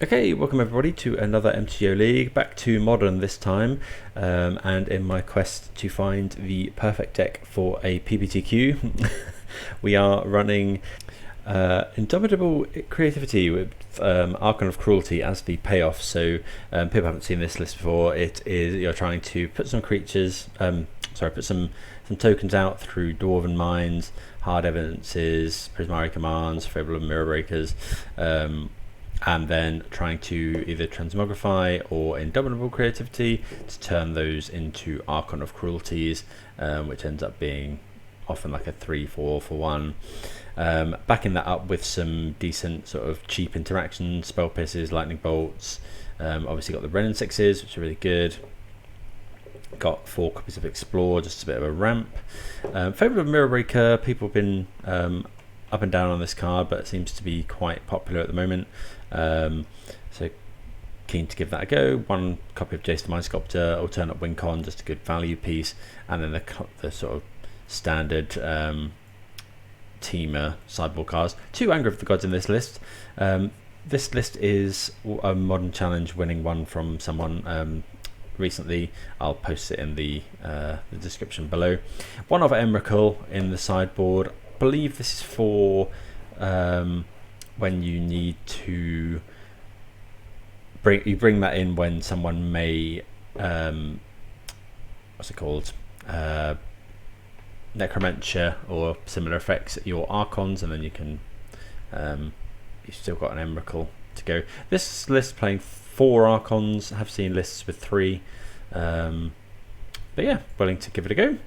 Okay, welcome everybody to another MTGO League, back to Modern this time, and in my quest to find the perfect deck for a PBTQ, we are running Indomitable Creativity with Archon of Cruelty as the payoff. So people haven't seen this list before. It is you're trying to put some creatures, put some tokens out through Dwarven Mines, Hard Evidences, Prismari Commands, Fable of Mirror Breakers, and then trying to either transmogrify or Indomitable Creativity to turn those into Archon of Cruelties, which ends up being often like a 3/4 for 1. Backing that up with some decent sort of cheap interactions, Spell Pierces, Lightning Bolts. Obviously got the Ren and 6s, which are really good. Got 4 copies of Explore, just a bit of a ramp. Fable of Mirror Breaker, people have been up and down on this card, but it seems to be quite popular at the moment. So keen to give that a go. 1 copy of Jace the Mind Sculptor, alternate Wincon, just a good value piece, and then the sort of standard teamer sideboard cards. 2 Anger of the Gods in this list. This list is a Modern Challenge winning one from someone recently. I'll post it in the description below. 1 of Emrakul in the sideboard. I believe this is for when you need to bring that in when someone may what's it called, Necromancer or similar effects at your Archons, and then you can you've still got an Emrakul to go. This list playing 4 Archons. I have seen lists with 3, but yeah, willing to give it a go.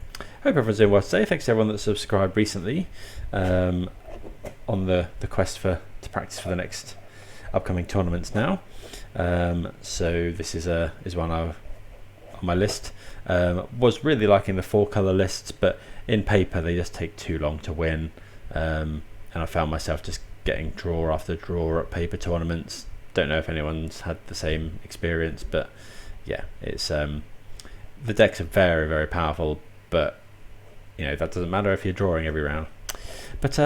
Hope everyone's doing well today. Thanks to everyone that subscribed recently on the quest to practice for the next upcoming tournaments now. So this is one on my list. Was really liking the 4 colour lists, but in paper they just take too long to win, and I found myself just getting draw after draw at paper tournaments. Don't know if anyone's had the same experience, but yeah, it's the decks are very, very powerful, but you know that doesn't matter if you're drawing every round. But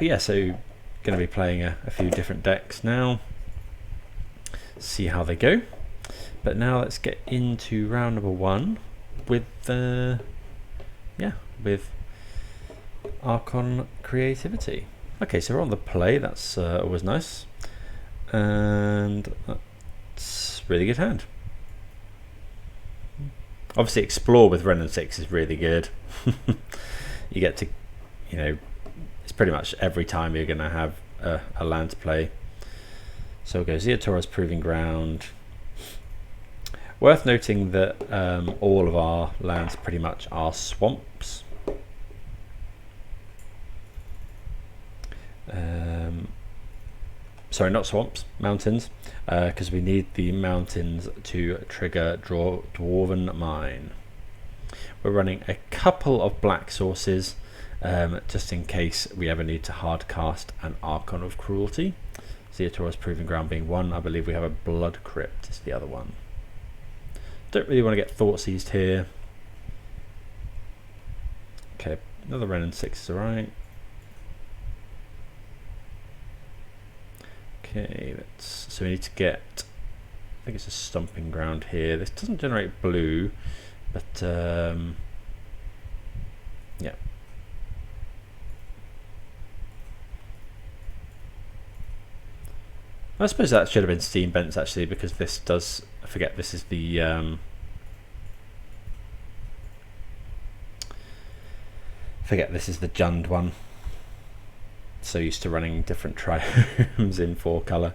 yeah, so going to be playing a few different decks now, see how they go. But now let's get into round number 1 with with Archon Creativity. Okay, so we're on the play. That's always nice, and that's really good hand. Obviously, Explore with Ren and 6 is really good. You get to, you know, it's pretty much every time you're going to have a land to play. So we'll go Zeotora's Proving Ground. Worth noting that all of our lands pretty much are swamps. Sorry, not swamps, mountains, because we need the mountains to trigger Dwarven Mine. We're running a couple of black sources, just in case we ever need to hard cast an Archon of Cruelty. Zeotora's Proving Ground being 1. I believe we have a Blood Crypt is the other one. Don't really want to get Thoughtseized here. Okay, another Ren and 6 is alright. Okay, so we need to get, I think it's a Stomping Ground here. This doesn't generate blue, but yeah. I suppose that should have been Steam Bents actually, because this does, I forget this is the Jund one. So used to running different triomes in 4 colour.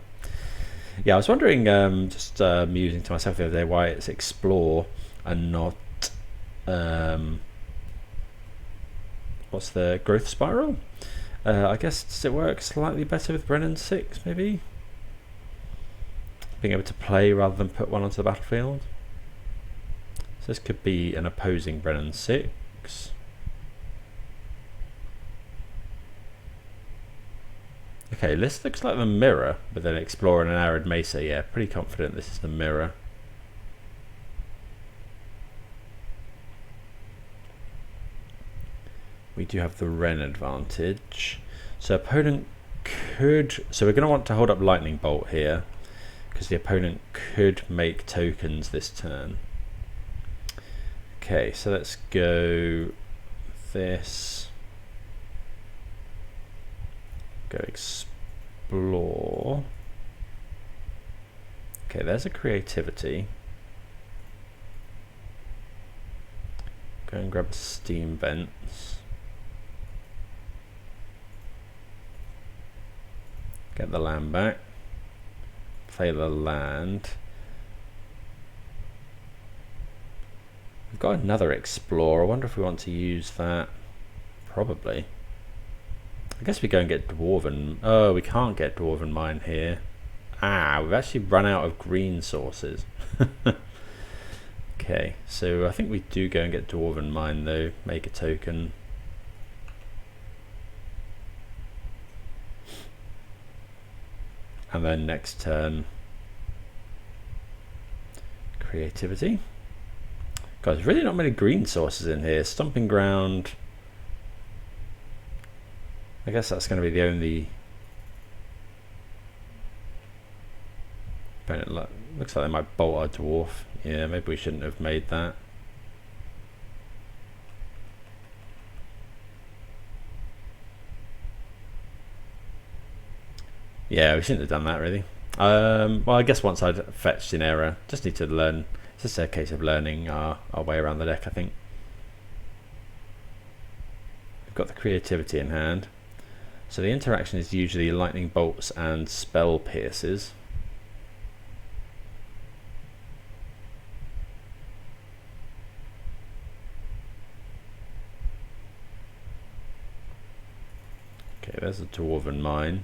Yeah, I was wondering, just musing to myself the other day, why it's Explore and not what's the Growth Spiral? I guess does it work slightly better with Ren and 6 maybe? Being able to play rather than put one onto the battlefield. So this could be an opposing Ren and 6. Okay, this looks like the Mirror with an Explorer and an Arid Mesa. Yeah, pretty confident this is the Mirror. We do have the Ren advantage. So opponent could... So we're going to want to hold up Lightning Bolt here. because the opponent could make tokens this turn. Okay, so let's go this. Go explore. Okay, there's a creativity. Go and grab a steam vents. Get the land back. Play the land. We've got another explorer. I wonder if we want to use that. Probably. I guess we go and get dwarven. Oh, we can't get dwarven mine here. Ah, we've actually run out of green sources. Okay, so I think we do go and get dwarven mine though. Make a token. And then next turn, creativity. God, there's really not many green sources in here. Stomping ground. I guess that's going to be the only. Looks like they might bolt our dwarf. Yeah, maybe we shouldn't have made that. Yeah, we shouldn't have done that really. Well, I guess once I'd fetched in error, just need to learn. It's just a case of learning our way around the deck, I think. We've got the creativity in hand. So the interaction is usually lightning bolts and spell pierces. Okay, there's a dwarven mine.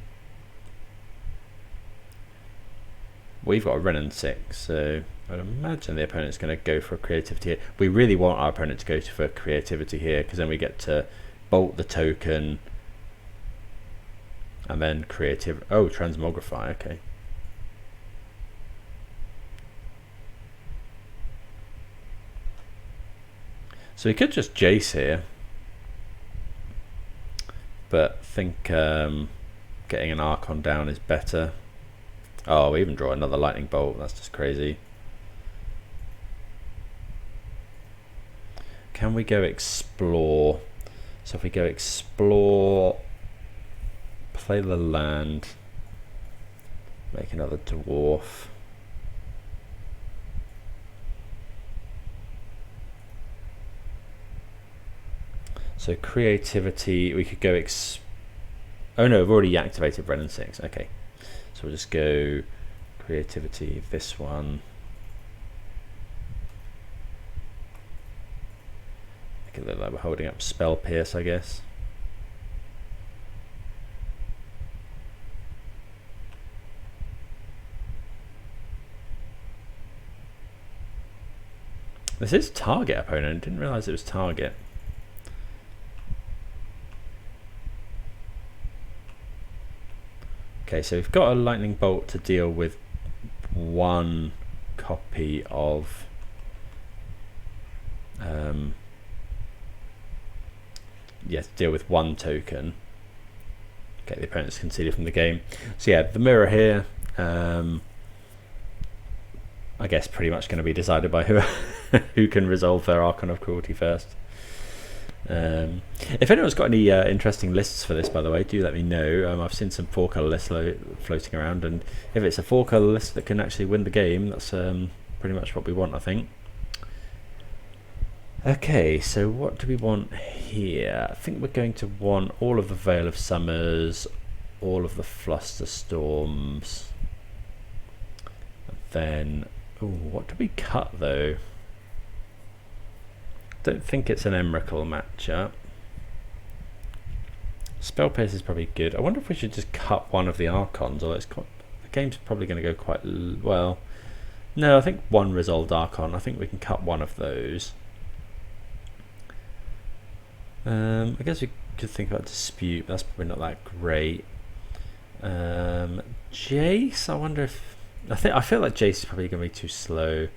We've got a Renin 6, so I'd imagine the opponent's going to go for a creativity here. We really want our opponent to go for creativity here, because then we get to bolt the token and then creative. Oh, transmogrify. Okay. So we could just Jace here, but I think getting an Archon down is better. Oh, we even draw another lightning bolt. That's just crazy. Can we go explore? So if we go explore, play the land, make another dwarf. So creativity, we could go oh no, we've already activated Renin 6. Okay. So we'll just go creativity, this one. Make it look like we're holding up spell pierce, I guess. This is target opponent, didn't realise it was target. Okay, so we've got a lightning bolt to deal with one copy of yes, deal with one token. Okay, the opponent's conceded from the game. So yeah, the mirror here, I guess pretty much going to be decided by who can resolve their Archon of Cruelty first. If anyone's got any interesting lists for this, by the way, do let me know. I've seen some 4-colour lists floating around, and if it's a 4-colour list that can actually win the game, that's pretty much what we want, I think. Okay, so what do we want here? I think we're going to want all of the Veil of Summers, all of the Flusterstorms, and then, ooh, what do we cut though? Don't think it's an Emrakul matchup. Spell Pierce is probably good. I wonder if we should just cut one of the Archons, or the game's probably going to go quite well. No, I think one resolved Archon. I think we can cut one of those. I guess we could think about Dispute, but that's probably not that great. Jace, I wonder if I feel like Jace is probably going to be too slow.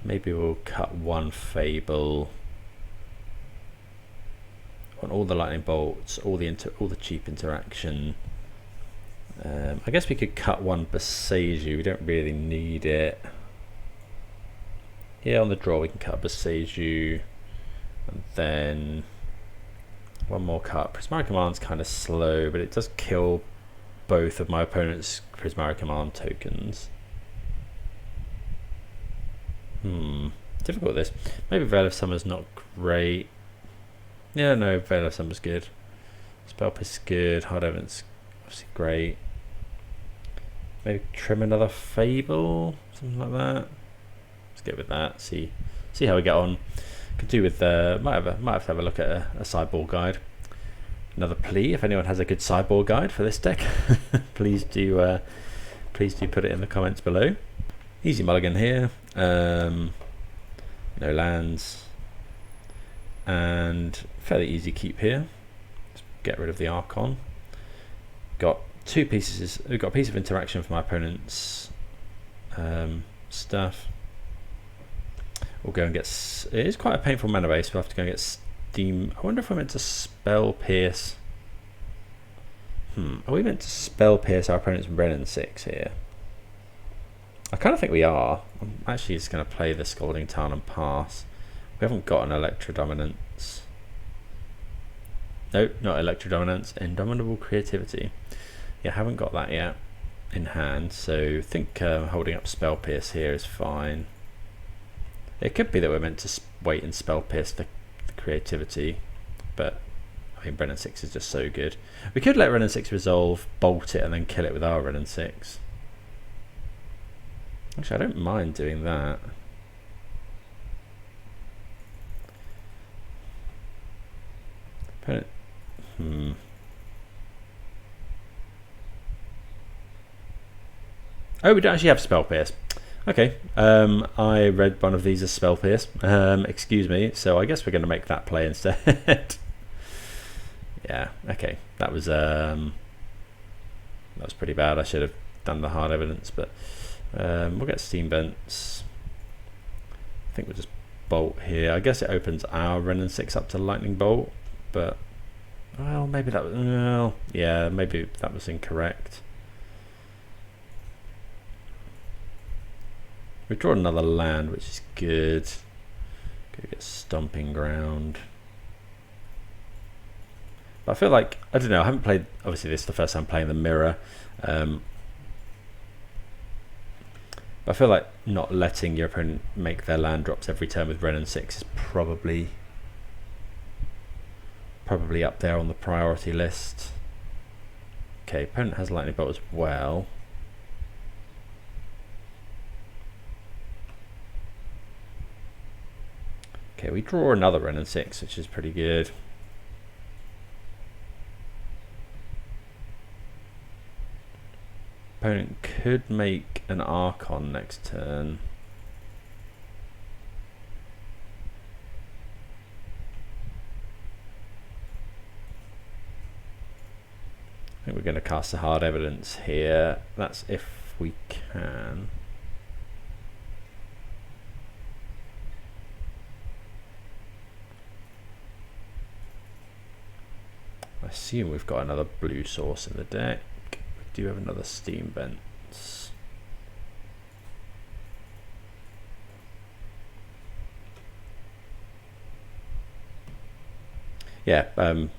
Maybe we'll cut one Fable. On all the lightning bolts, all the cheap interaction. I guess we could cut one Boseiju. We don't really need it. Here on the draw we can cut Boseiju, and then one more cut. Prismatic Command's kind of slow, but it does kill both of my opponent's Prismatic Command tokens. Difficult this. Maybe Veil of Summer's not great. Yeah, no, Veil of Summer's good. Spell Piss is good. Hard Evidence obviously great. Maybe trim another Fable, something like that. Let's get with that. See how we get on. Could do with might have to have a look at a sideboard guide. Another plea: if anyone has a good sideboard guide for this deck, please do put it in the comments below. Easy mulligan here. No lands, and fairly easy keep here. Let's get rid of the Archon. Got two pieces. We've got a piece of interaction for my opponent's stuff. We'll go and get. It is quite a painful mana base. We'll have to go and get Steam. I wonder if we're meant to Spell Pierce. Are we meant to Spell Pierce our opponent's Renin 6 here? I kind of think we are. I'm actually just going to play the Scalding Tarn and pass. We haven't got an Electro Dominance. Nope, not Electro Dominance. Indomitable Creativity. Yeah, haven't got that yet in hand. So I think holding up Spell Pierce here is fine. It could be that we're meant to wait and Spell Pierce the Creativity, but I mean Renin 6 is just so good. We could let Renin 6 resolve, bolt it, and then kill it with our Renin 6. Actually, I don't mind doing that. But, Oh, we don't actually have Spell Pierce. Okay, I read one of these as Spell Pierce. Excuse me. So I guess we're going to make that play instead. Yeah. Okay. That was pretty bad. I should have done the Hard Evidence, but we'll get Steam Vents. I think we'll just bolt here. I guess it opens our Renin 6 up to Lightning Bolt, but well, maybe that was yeah, maybe that was incorrect. We draw another land, which is good. Go get Stomping Ground. But I feel like, I don't know, I haven't played, obviously this is the first time playing the Mirror. But I feel like not letting your opponent make their land drops every turn with Renin 6 is probably up there on the priority list. Okay, opponent has Lightning Bolt as well. Okay, we draw another Renin 6, which is pretty good. Opponent could make an Archon next turn. I think we're going to cast a Hard Evidence here. That's if we can. I assume we've got another blue source in the deck. We do have another Steam Vents. Yeah,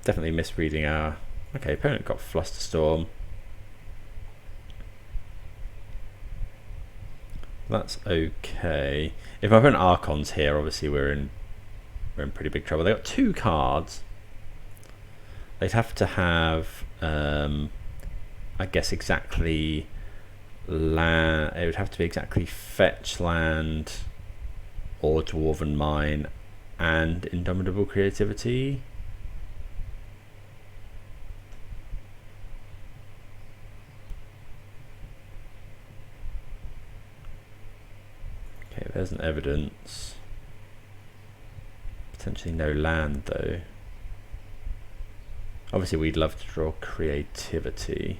definitely misreading our... Okay, opponent got Flusterstorm. That's okay. If my opponent Archon's here, obviously we're in pretty big trouble. They got two cards. They'd have to have, I guess, exactly land. It would have to be exactly fetch land, or Dwarven Mine, and Indomitable Creativity. Okay, there's an evidence. Potentially no land though. Obviously we'd love to draw Creativity.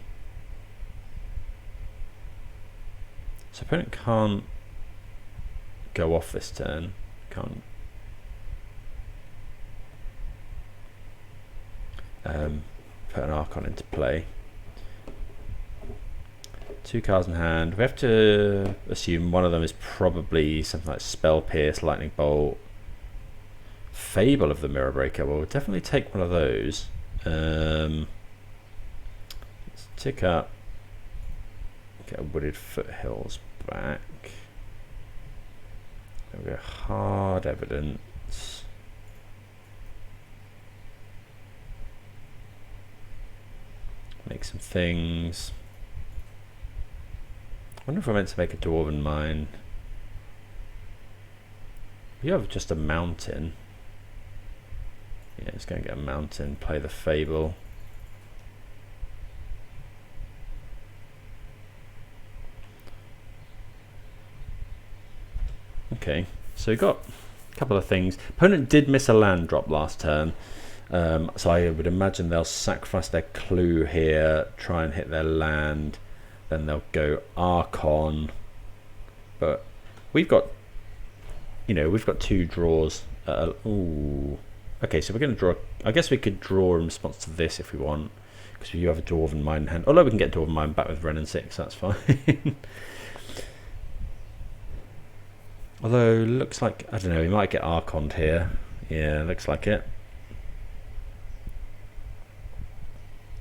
So opponent can't go off this turn. Can't put an Archon into play. 2 cards in hand. We have to assume one of them is probably something like Spell Pierce, Lightning Bolt, Fable of the Mirror Breaker. Well, we'll definitely take one of those. Let's tick up, get a Wooded Foothills back. There we go, Hard Evidence. Make some things. I wonder if we're meant to make a Dwarven Mine. You have just a mountain. Yeah, it's going to get a mountain, play the Fable. Okay, so we got a couple of things. Opponent did miss a land drop last turn. So I would imagine they'll sacrifice their clue here, try and hit their land, then they'll go Archon. But we've got, we've got 2 draws. Ooh. Okay, so we're going to draw. I guess we could draw in response to this if we want, because you have a Dwarven Mine in hand. Although we can get Dwarven Mine back with Ren and 6, that's fine. Although looks like, I don't know, we might get Archoned here. Yeah, looks like it.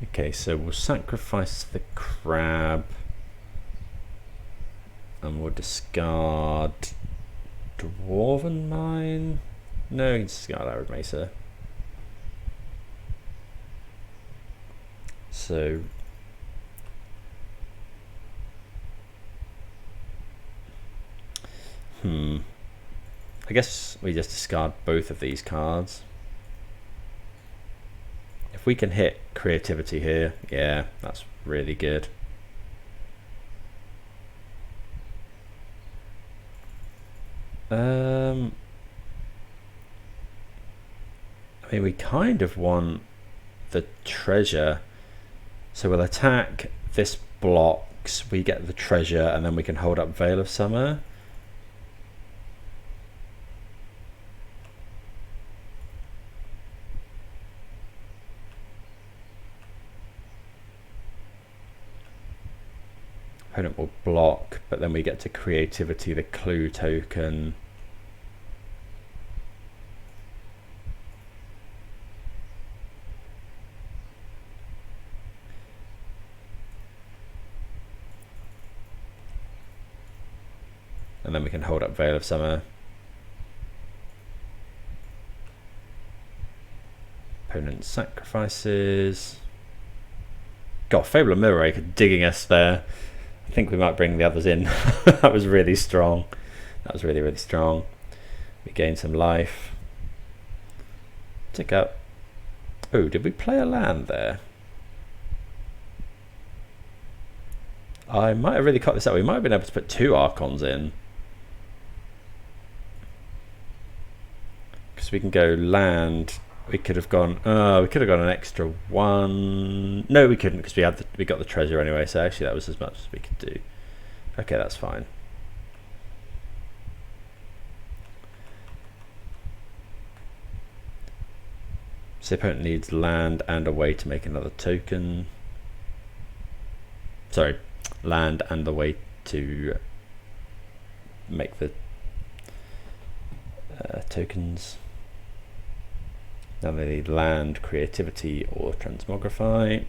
Okay, so we'll sacrifice the crab and we'll discard Dwarven Mine. No, we can discard Arid Mesa. So I guess we just discard both of these cards. If we can hit Creativity here, yeah, that's really good. I mean, we kind of want the treasure, so we'll attack, this blocks, we get the treasure, and then we can hold up Veil of Summer. Opponent will block, but then we get to Creativity, the clue token. And then we can hold up Veil of Summer. Opponent sacrifices. God, Fable of Mirror Breaker digging us there. I think we might bring the others in. That was really strong. That was really, really strong. We gain some life. Tick up. Oh, did we play a land there? I might have really cut this out. We might have been able to put 2 Archons in. Because we can go land. We could have gone. We could have got an extra 1. No, we couldn't, because we got the treasure anyway. So actually, that was as much as we could do. Okay, that's fine. So the opponent needs land and a way to make another token. Sorry, land and the way to make the tokens. Now they need land, Creativity, or Transmogrify.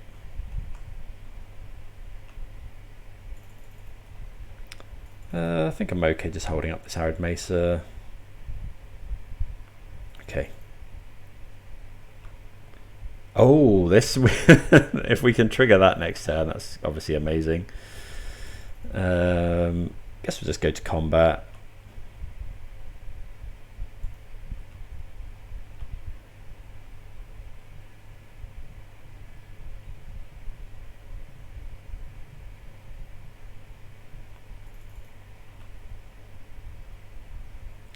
I think I'm okay just holding up this Arid Mesa. Okay. Oh, this if we can trigger that next turn, that's obviously amazing. Guess we'll just go to combat.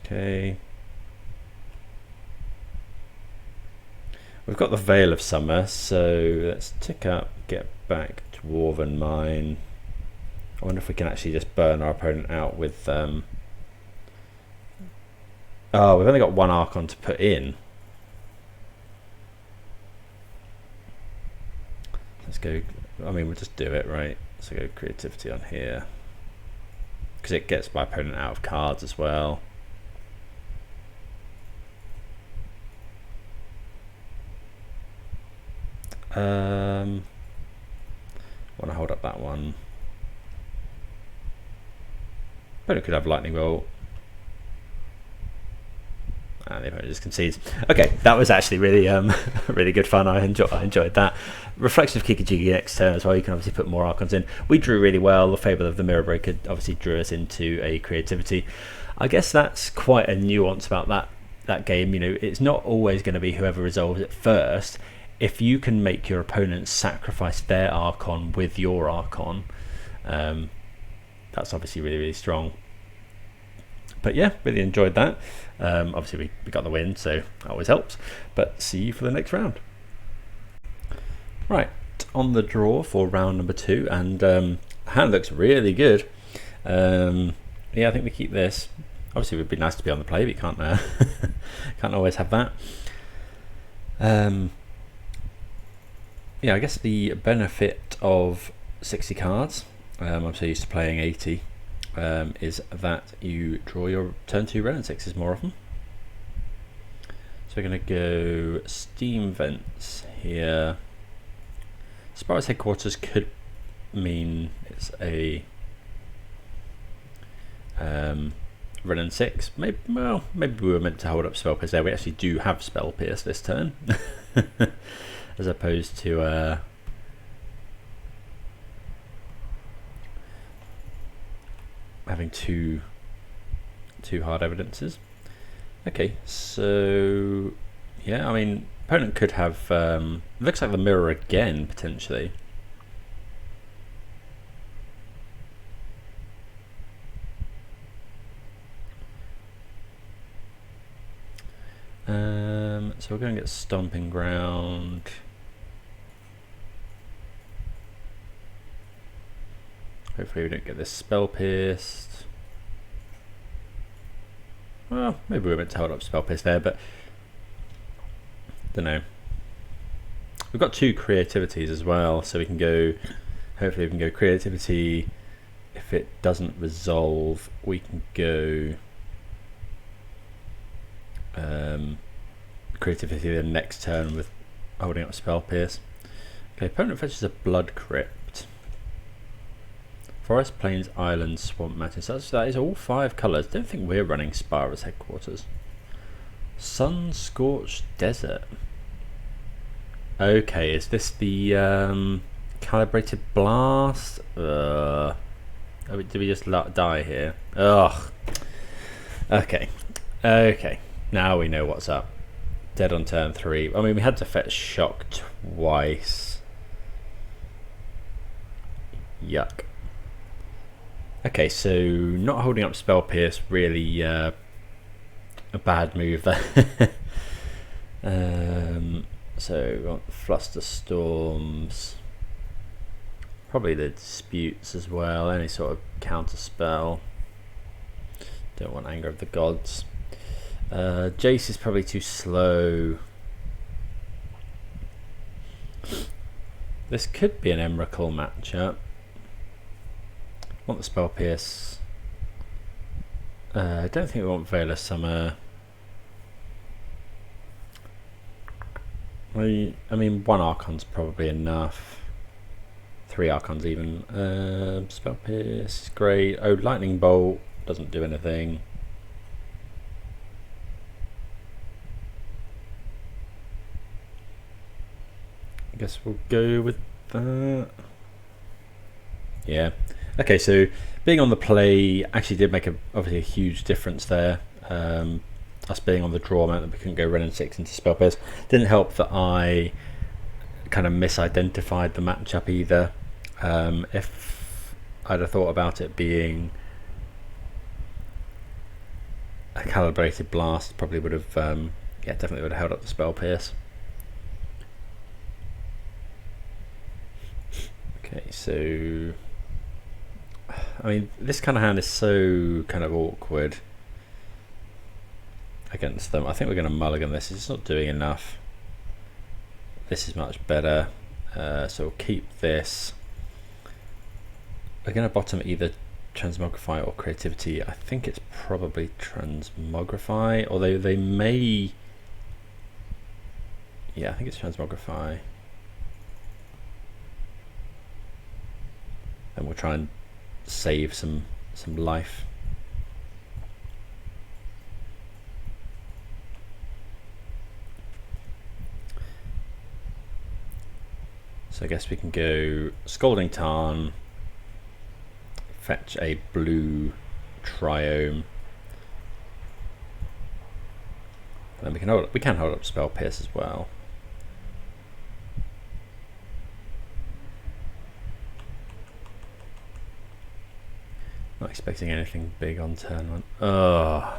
Okay. We've got the Veil of Summer, so let's tick up, get back Dwarven Mine. I wonder if we can actually just burn our opponent out with oh, we've only got 1 Archon to put in. Let's go. I mean, we'll just do it, right? So go creativity on here, because it gets my opponent out of cards as well. Want to hold up that one. But it could have lightning bolt. And the opponent just concedes. Okay, that was actually really really good fun. I enjoyed that. Reflection of Kikijiki next turn as well. You can obviously put more Archons in. We drew really well. The Fable of the Mirror Breaker obviously drew us into a creativity. I guess that's quite a nuance about that game. You know, it's not always going to be whoever resolves it first. If you can make your opponent sacrifice their Archon with your Archon, that's obviously really, really strong. But yeah, really enjoyed that. Obviously we got the win, so that always helps. But see you for the next round. Right, on the draw for round number 2, and hand looks really good. Yeah, I think we keep this. Obviously it would be nice to be on the play, but you can't can't always have that. Yeah, I guess the benefit of 60 cards, I'm so used to playing 80, is that you draw your turn 2 Ren and 6s more often. So we're going to go Steam Vents here. Spyro's Headquarters could mean it's a Ren and 6. Maybe we were meant to hold up Spell Pierce there. We actually do have Spell Pierce this turn. As opposed to having two hard evidences. Okay, so yeah, I mean, opponent could have looks like the mirror again potentially. So we're going to get Stomping Ground. Hopefully we don't get this Spell Pierced. Well, maybe we're meant to hold up Spell Pierced there, but don't know. We've got 2 creativities as well, so we can go, hopefully we can go creativity. If it doesn't resolve, we can go creativity the next turn with holding up Spell Pierce. Okay, opponent fetches a Blood Crypt. Forest, Plains, Island, Swamp, Mountain. So that is all 5 colours. Don't think we're running Spyro's Headquarters. Sun Scorched Desert. Okay, is this the Calibrated Blast? Did we just die here? Ugh. Okay. Okay. Now we know what's up. Dead on turn 3. I mean, we had to fetch Shock twice. Yuck. Okay, so not holding up Spell Pierce, really a bad move there. So we want Fluster Storms. Probably the Disputes as well, any sort of counter spell. Don't want Anger of the Gods. Jace is probably too slow. This could be an Emrakul matchup. Want the Spell Pierce. I don't think we want Veil of Summer. I mean, 1 Archon's probably enough. 3 Archons even. Spell Pierce is great. Oh, Lightning Bolt doesn't do anything. I guess we'll go with that. Yeah. Okay, so being on the play actually did make obviously a huge difference there. Us being on the draw meant that we couldn't go Ren and 6 into Spell Pierce. Didn't help that I kind of misidentified the matchup either. If I'd have thought about it being a Calibrated Blast, probably would have, yeah, definitely would have held up the Spell Pierce. Okay, so I mean, this kind of hand is so kind of awkward against them. I think we're going to mulligan this. It's not doing enough. This is much better. So we'll keep this. we're going to bottom either Transmogrify or Creativity. I think it's probably Transmogrify, although they may... Yeah, I think it's Transmogrify. And we'll try and save some life. So I guess we can go Scalding Tarn, fetch a blue Triome, and then we can hold up Spell Pierce as well. Not expecting anything big on turn one. Oh.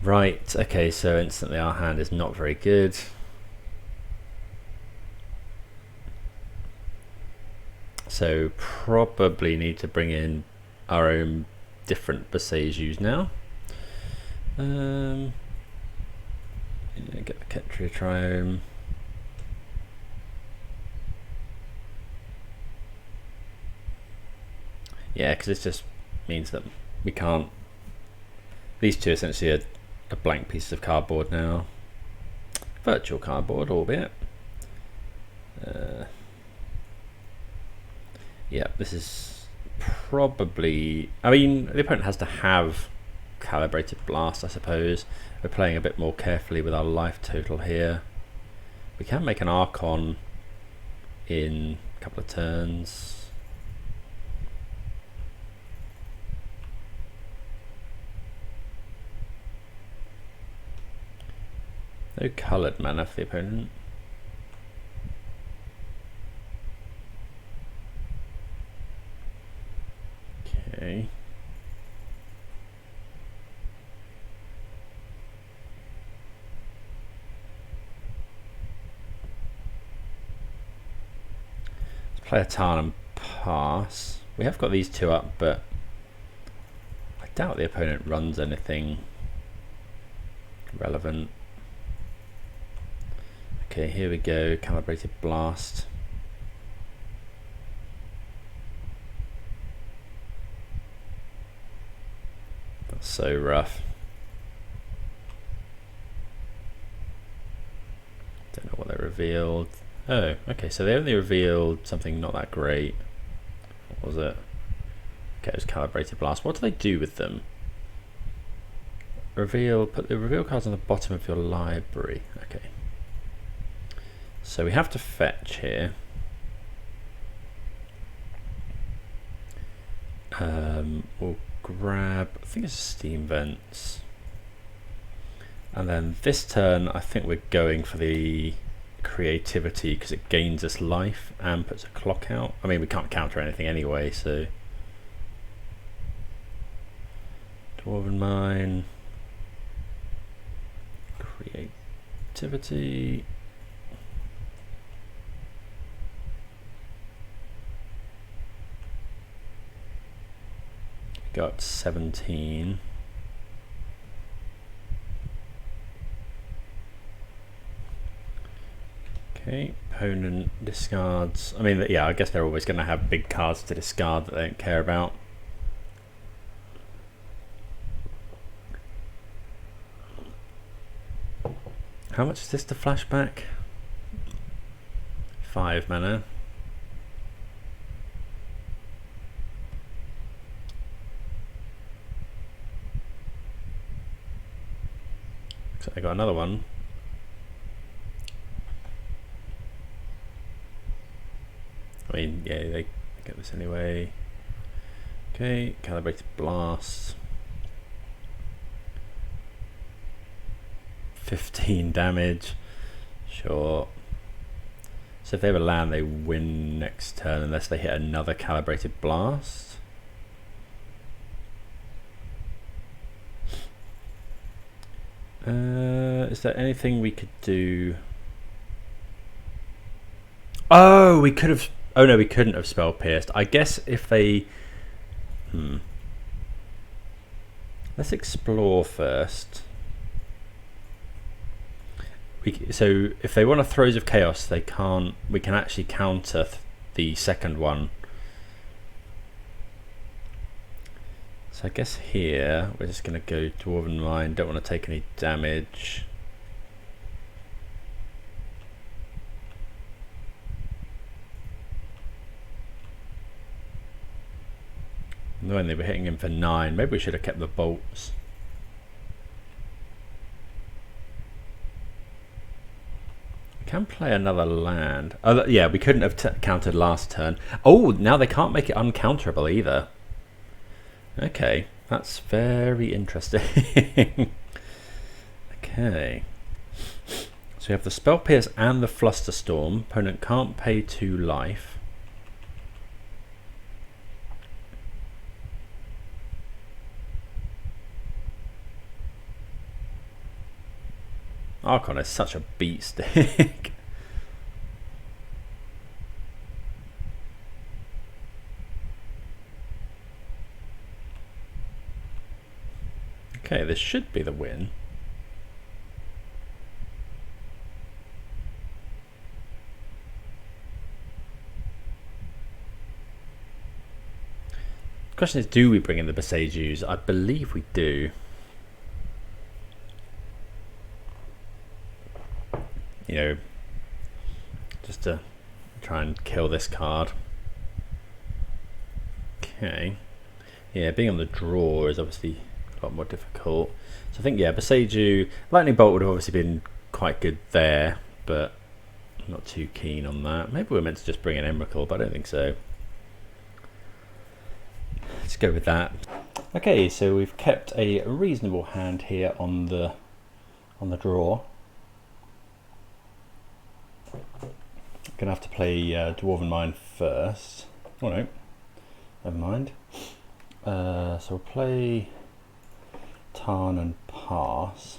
Right, okay, so instantly our hand is not very good. So probably need to bring in our own different Boseijus now. Get the Ketria Triome. Yeah, because this just means that we can't... These two essentially are blank pieces of cardboard now. Virtual cardboard, albeit. Yeah, this is probably... I mean, the opponent has to have Calibrated Blast, I suppose. We're playing a bit more carefully with our life total here. We can make an Archon in a couple of turns. No coloured mana for the opponent. Okay. Let's play a Tarn and pass. We have got these two up, but I doubt the opponent runs anything relevant. Okay, here we go, Calibrated Blast. That's so rough. Don't know what they revealed. Oh, okay, so they only revealed something not that great. What was it? Okay, it was Calibrated Blast. What do they do with them? Put the reveal cards on the bottom of your library. Okay. So we have to fetch here. We'll grab, I think it's Steam Vents. And then this turn, I think we're going for the Creativity because it gains us life and puts a clock out. I mean, we can't counter anything anyway, so. Dwarven Mine. Creativity. Got 17. Okay, opponent discards. I mean, yeah, I guess they're always going to have big cards to discard that they don't care about. How much is this to flashback? 5 mana. I got another one. I mean, yeah, they get this anyway. Okay, Calibrated Blast. 15 damage. Sure. So if they have a land, they win next turn unless they hit another Calibrated Blast. Is there anything we could do? Oh, we could have. Oh no, we couldn't have Spell Pierced. I guess if they. Let's explore first. So if they want a Throes of Chaos, they can't. We can actually counter the second one. So I guess here we're just going to go Dwarven Mine, don't want to take any damage. When they were hitting him for 9, maybe we should have kept the bolts. We can play another land. Oh, yeah, we couldn't have countered last turn. Oh, now they can't make it uncounterable either. Okay, that's very interesting. Okay. So we have the Spell Pierce and the Flusterstorm. Opponent can't pay 2 life. Archon is such a beat stick. Okay, this should be the win. The question is, do we bring in the Besejus? I believe we do. You know, just to try and kill this card. Okay. Yeah, being on the draw is obviously a lot more difficult. So I think, yeah, Beseju, Lightning Bolt would have obviously been quite good there, but I'm not too keen on that. Maybe we're meant to just bring in Emrakul, but I don't think so. Let's go with that. Okay, so we've kept a reasonable hand here on the draw. Gonna have to play Dwarven Mine first. Oh no, never mind. So we'll play Tarn and pass.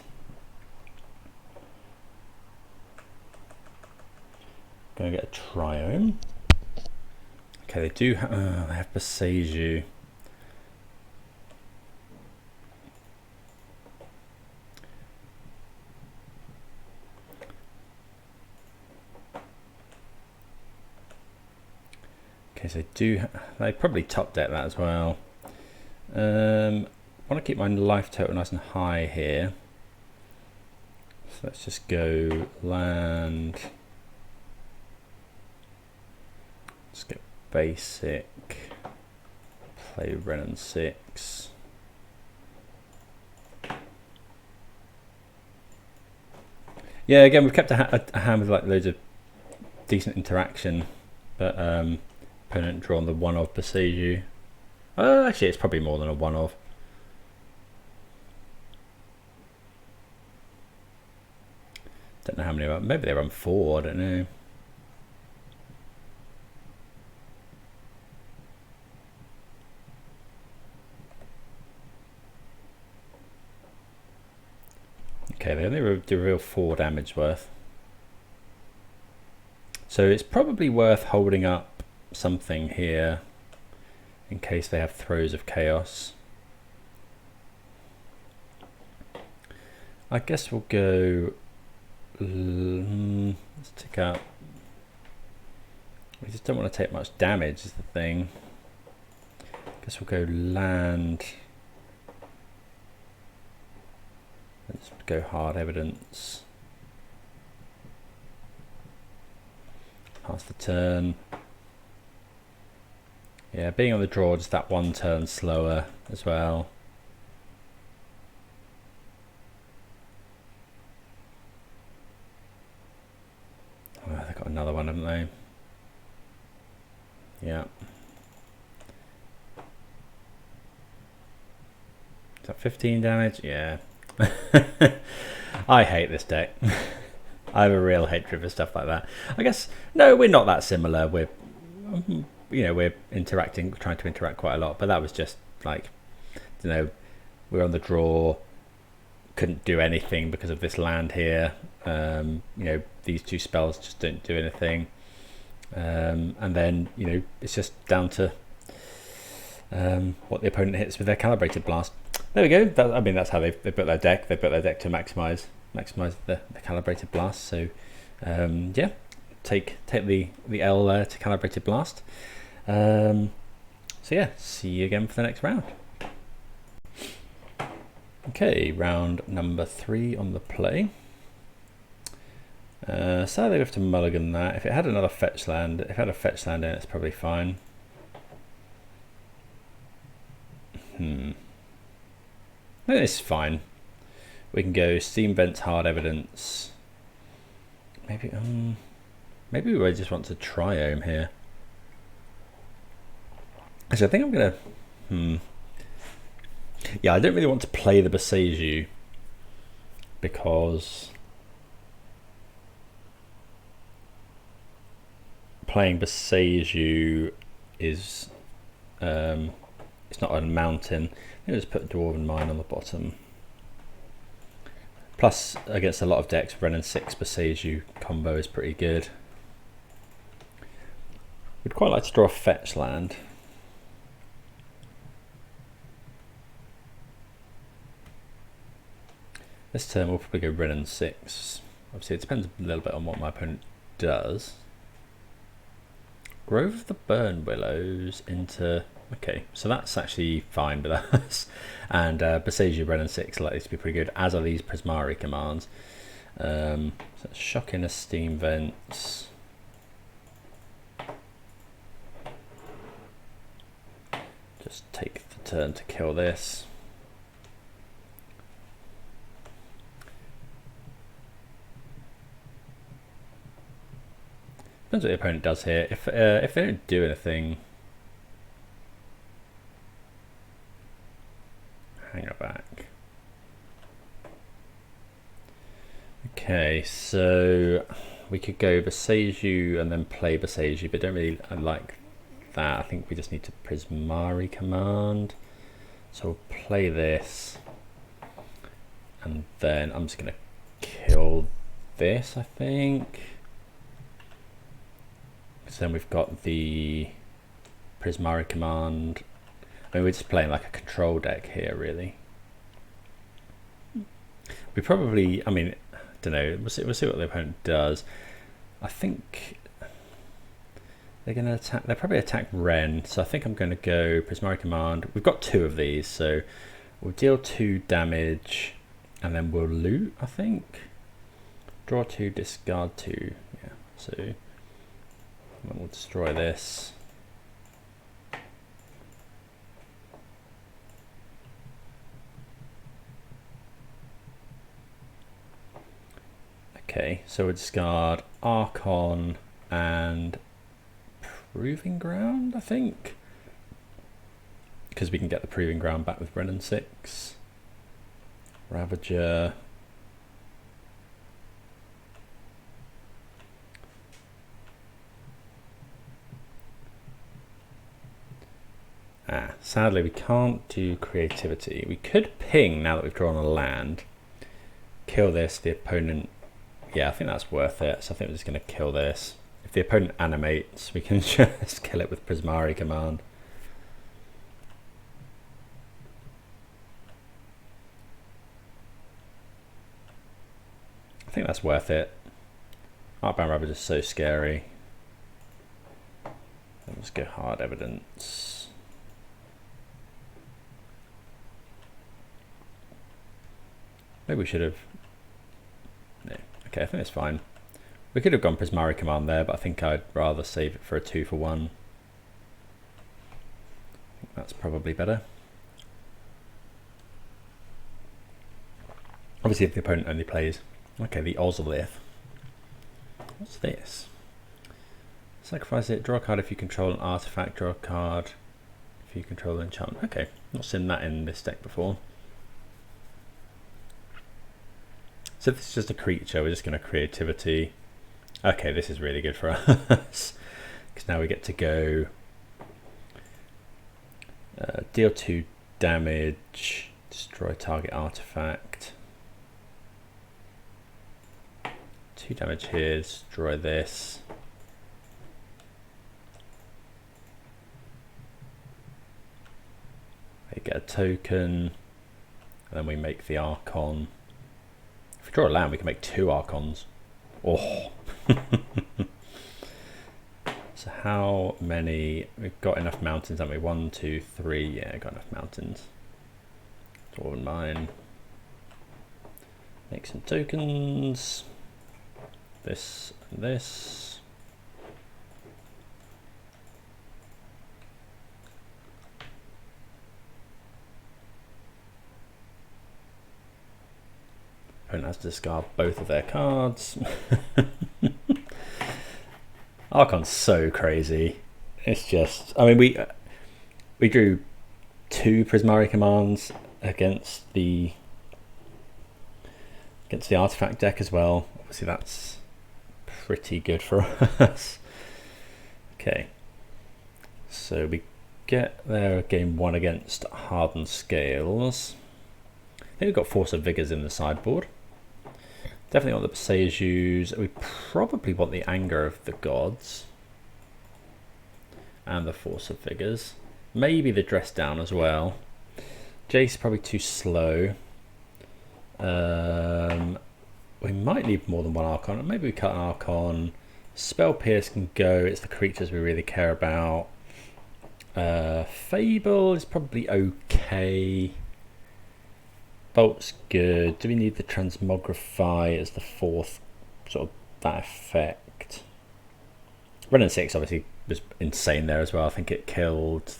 Gonna get a Triome. Okay, they do. They have Beseju. Okay, so they probably top deck that as well. I want to keep my life total nice and high here. So let's just go land. Let's get basic. Play Renin 6. Yeah, again, we've kept a hand with like loads of decent interaction, but opponent drawn the 1 of Beseju. Actually, it's probably more than a 1 of. Don't know how many. Maybe they run 4. I don't know. Okay, they only do real 4 damage worth. So it's probably worth holding up something here in case they have Throes of Chaos. I guess we'll go. Let's take out. We just don't want to take much damage, is the thing. I guess we'll go land. Let's go hard evidence. Pass the turn. Yeah, being on the draw, just that 1 turn slower as well. Oh, they've got another one, haven't they? Yeah. Is that 15 damage? Yeah. I hate this deck. I have a real hatred for stuff like that. I guess, no, we're not that similar. We're, you know, we're trying to interact quite a lot, but that was just like, you know, we're on the draw, couldn't do anything because of this land here. You know, these 2 spells just don't do anything. And then, you know, it's just down to what the opponent hits with their Calibrated Blast. There we go. I mean, that's how they've built their deck. They've built their deck to maximize the Calibrated Blast. So, yeah, take the L there to Calibrated Blast. So yeah, see you again for the next round. Okay, round number 3 on the play. Sadly, we have to mulligan that. If it had another fetch land, if it had a fetch land in it, it's probably fine. It's fine. We can go Steam Vents, Hard Evidence. Maybe we just want to Triome here. Actually, I think I'm gonna. Yeah, I don't really want to play the Boseiju because playing Boseiju is it's not a mountain. I'll just put Dwarven Mine on the bottom. Plus, against a lot of decks, Wrenn and 6 Boseiju combo is pretty good. We'd quite like to draw a fetch land. This turn we'll probably go Wrenn and 6. Obviously, it depends a little bit on what my opponent does. Grove of the Burn Willows into... Okay, so that's actually fine with us. And Boseiju, Wrenn and 6 likely to be pretty good, as are these Prismari commands. So let's shock in a Steam Vents. Just take the turn to kill this. Depends what the opponent does here. If they don't do anything, hang it back. Okay, so we could go Boseiju and then play Boseiju, but don't really like that. I think we just need to Prismari command. So we'll play this, and then I'm just gonna kill this, I think. So then we've got the Prismari command. I mean, we're just playing like a control deck here, really. We probably, I mean, I don't know. We'll see what the opponent does. I think they're going to attack. They'll probably attack Wrenn. So I think I'm going to go Prismari command. We've got 2 of these, so we'll deal 2 damage, and then we'll loot. I think draw 2, discard 2. Yeah. So and we'll destroy this. Okay, so we'll discard Archon and Proving Ground, I think, because we can get the Proving Ground back with Wrenn and 6. Ravager. Sadly we can't do Creativity. We could ping now that we've drawn a land. Kill this, the opponent... Yeah, I think that's worth it. So I think we're just going to kill this. If the opponent animates, we can just kill it with Prismari command. I think that's worth it. Arcbound Ravager is so scary. Let's go Hard Evidence. Maybe we should have... No. Okay, I think it's fine. We could have gone Prismari command there, but I think I'd rather save it for a 2-for-1. I think that's probably better. Obviously, if the opponent only plays... Okay, the Ozolith. What's this? Sacrifice it, draw a card if you control an artifact, draw a card if you control an enchantment. Okay, not seen that in this deck before. So if this is just a creature, we're just going to Creativity. Okay, this is really good for us. Because now we get to go deal 2 damage, destroy target artifact. 2 damage here, destroy this. We get a token, and then we make the Archon. If we draw a land, we can make 2 Archons. Oh. So how many? We've got enough mountains, haven't we? 1, 2, 3. Yeah, got enough mountains. All in mine. Make some tokens. This and this. Opponent has to discard both of their cards. Archon's so crazy. It's just, I mean, we drew 2 Prismari commands against the artifact deck as well. Obviously that's pretty good for us. Okay, so we get there game 1 against Hardened Scales. I think we've got Force of Vigors in the sideboard. Definitely want the Beseju's. We probably want the Anger of the Gods and the Force of Vigors. Maybe the Dress Down as well. Jace probably too slow. We might need more than one Archon. Maybe we cut an Archon. Spell Pierce can go. It's the creatures we really care about. Fable is probably okay. Bolt's good. Do we need the Transmogrify as the 4th sort of that effect? Renin 6 obviously was insane there as well. I think it killed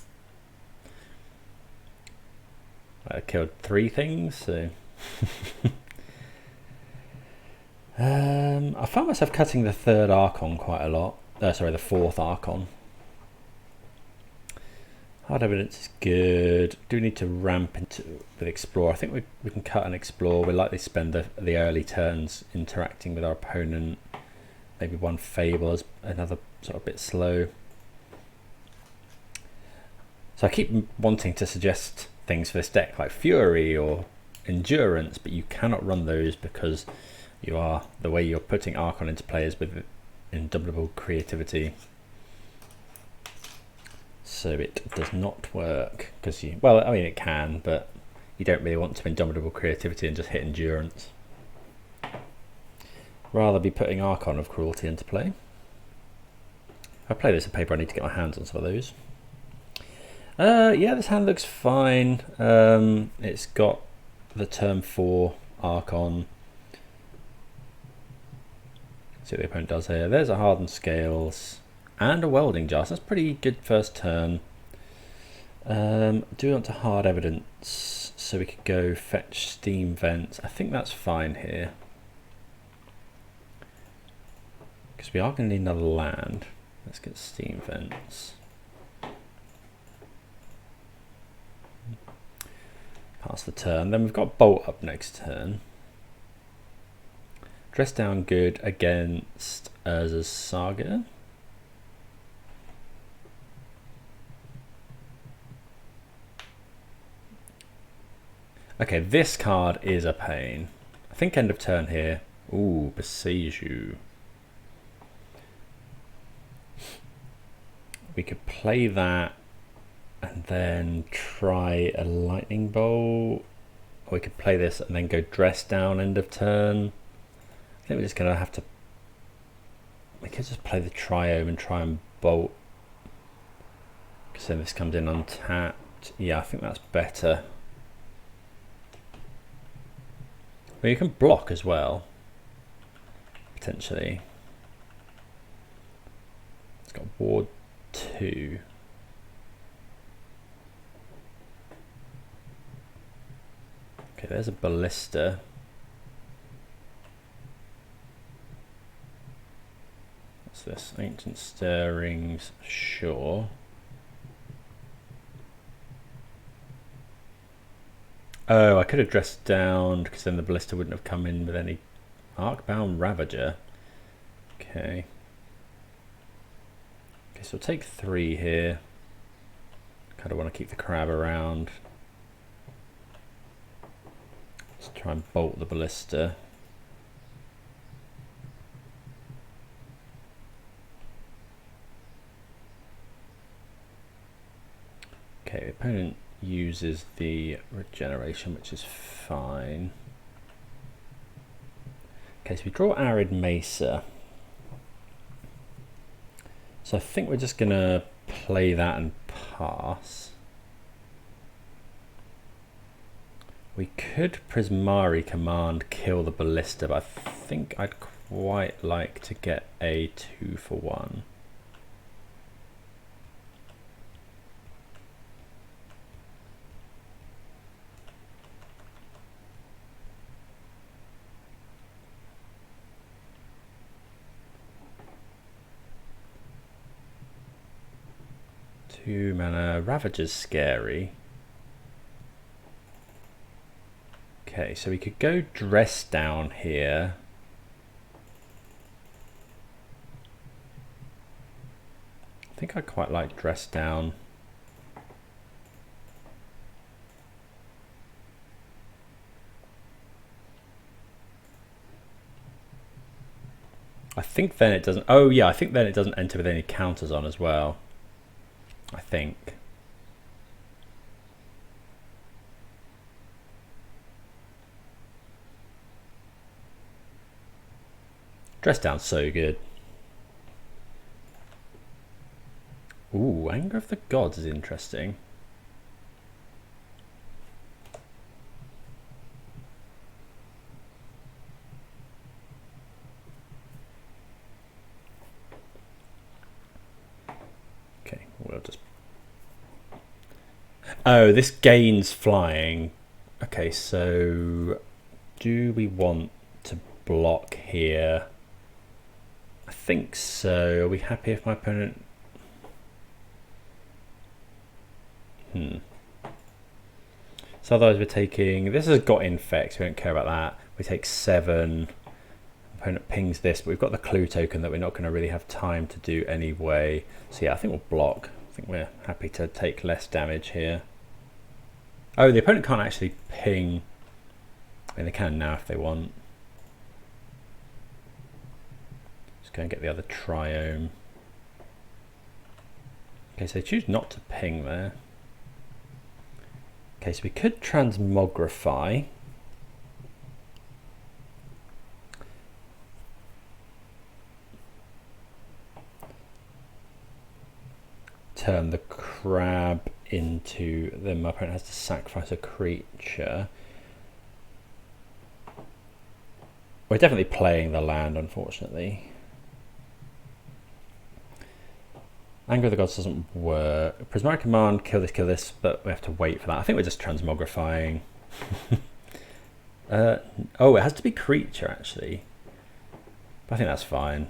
3 things. So I found myself cutting the 3rd Archon quite a lot. Sorry, the 4th Archon. Hard Evidence is good. Do we need to ramp into with Explore? I think we can cut and Explore. We'll likely spend the early turns interacting with our opponent. Maybe one Fable is another sort of bit slow. So I keep wanting to suggest things for this deck like Fury or Endurance, but you cannot run those because the way you're putting Archon into play is with Indomitable Creativity. So it does not work because well, I mean it can, but you don't really want to Indomitable Creativity and just hit Endurance. Rather be putting Archon of Cruelty into play. If I play this in paper, I need to get my hands on some of those. Yeah, this hand looks fine. It's got the turn 4 Archon. See what the opponent does here. There's a Hardened Scales and a Welding Jar. So that's pretty good first turn. Do we want to Hard Evidence? So we could go fetch Steam Vents. I think that's fine here. Because we are going to need another land. Let's get Steam Vents. Pass the turn. Then we've got Bolt up next turn. Dress Down good against Urza's Saga. Okay, this card is a pain. I think end of turn here. Ooh, Beseju. We could play that and then try a Lightning Bolt. Or we could play this and then go Dress Down end of turn. I think we're just going to have to... We could just play the Triome and try and Bolt. Because then this comes in untapped. Yeah, I think that's better. Well, you can block as well. Potentially. It's got Ward 2. Okay, there's a Ballista. What's this? Ancient Stirrings, sure. Oh, I could have dressed down because then the Ballista wouldn't have come in with any Arcbound Ravager. Okay. Okay, so we'll take 3 here. Kind of want to keep the crab around. Let's try and bolt the Ballista. Okay, the opponent uses the regeneration, which is fine. Okay, so we draw Arid Mesa. So I think we're just gonna play that and pass. We could Prismari command kill the ballista, but I think I'd quite like to get a 2-for-1. Two mana. Ravager's scary. Okay, so we could go dress down here. I think I quite like dress down. I think then it doesn't. Oh yeah, I think then it doesn't enter with any counters on as well. I think. Dress down's so good. Ooh, Anger of the Gods is interesting. Okay, we'll just... Oh, this gains flying. Okay, so do we want to block here? I think so. Are we happy if my opponent... So otherwise we're taking... This has got infect, so we don't care about that. We take 7. Opponent pings this, but we've got the clue token that we're not going to really have time to do anyway. So yeah, I think we'll block. I think we're happy to take less damage here. Oh, the opponent can't actually ping. I mean, they can now if they want. Just go and get the other triome. Okay, so they choose not to ping there. Okay, so we could transmogrify. Turn the crab into... Then my opponent has to sacrifice a creature. We're definitely playing the land, unfortunately. Anger of the Gods doesn't work. Prismatic Command, kill this, but we have to wait for that. I think we're just transmogrifying. Oh, it has to be creature, actually. But I think that's fine.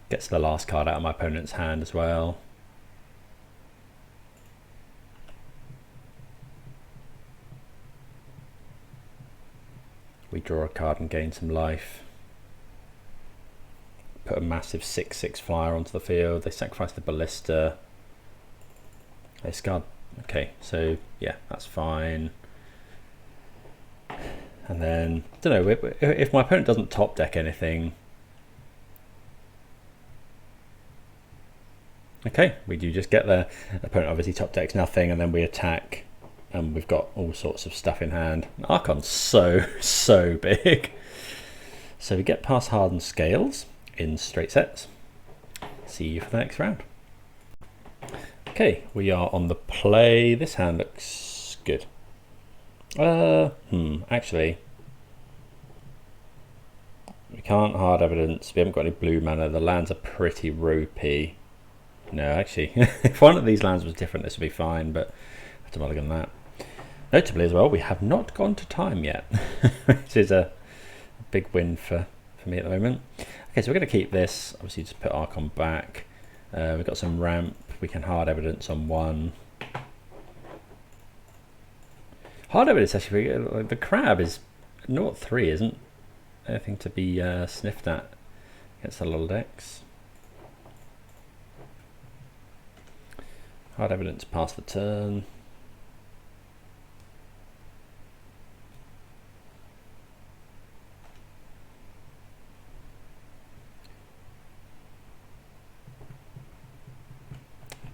Gets the last card out of my opponent's hand as well. We draw a card and gain some life. Put a massive 6/6 flyer onto the field. They sacrifice the ballista. They scarred. Okay, so yeah, that's fine. And then, I don't know, if my opponent doesn't top deck anything. Okay, we do just get there. The opponent obviously top decks nothing, and then we attack, and we've got all sorts of stuff in hand. Archon's so big. So we get past hardened scales in straight sets. See you for the next round. Okay, we are on the play. This hand looks good. Actually, we can't hard evidence. We haven't got any blue mana. The lands are pretty ropey. No, actually, if one of these lands was different, this would be fine, but I have to mulligan that. Notably as well, we have not gone to time yet, which is a big win for me at the moment. Okay, so we're going to keep this. Obviously, just put Archon back. We've got some ramp. We can hard evidence on 1. Hard evidence, actually, the crab is 0-3, isn't anything to be sniffed at against the little decks. Hard evidence past the turn.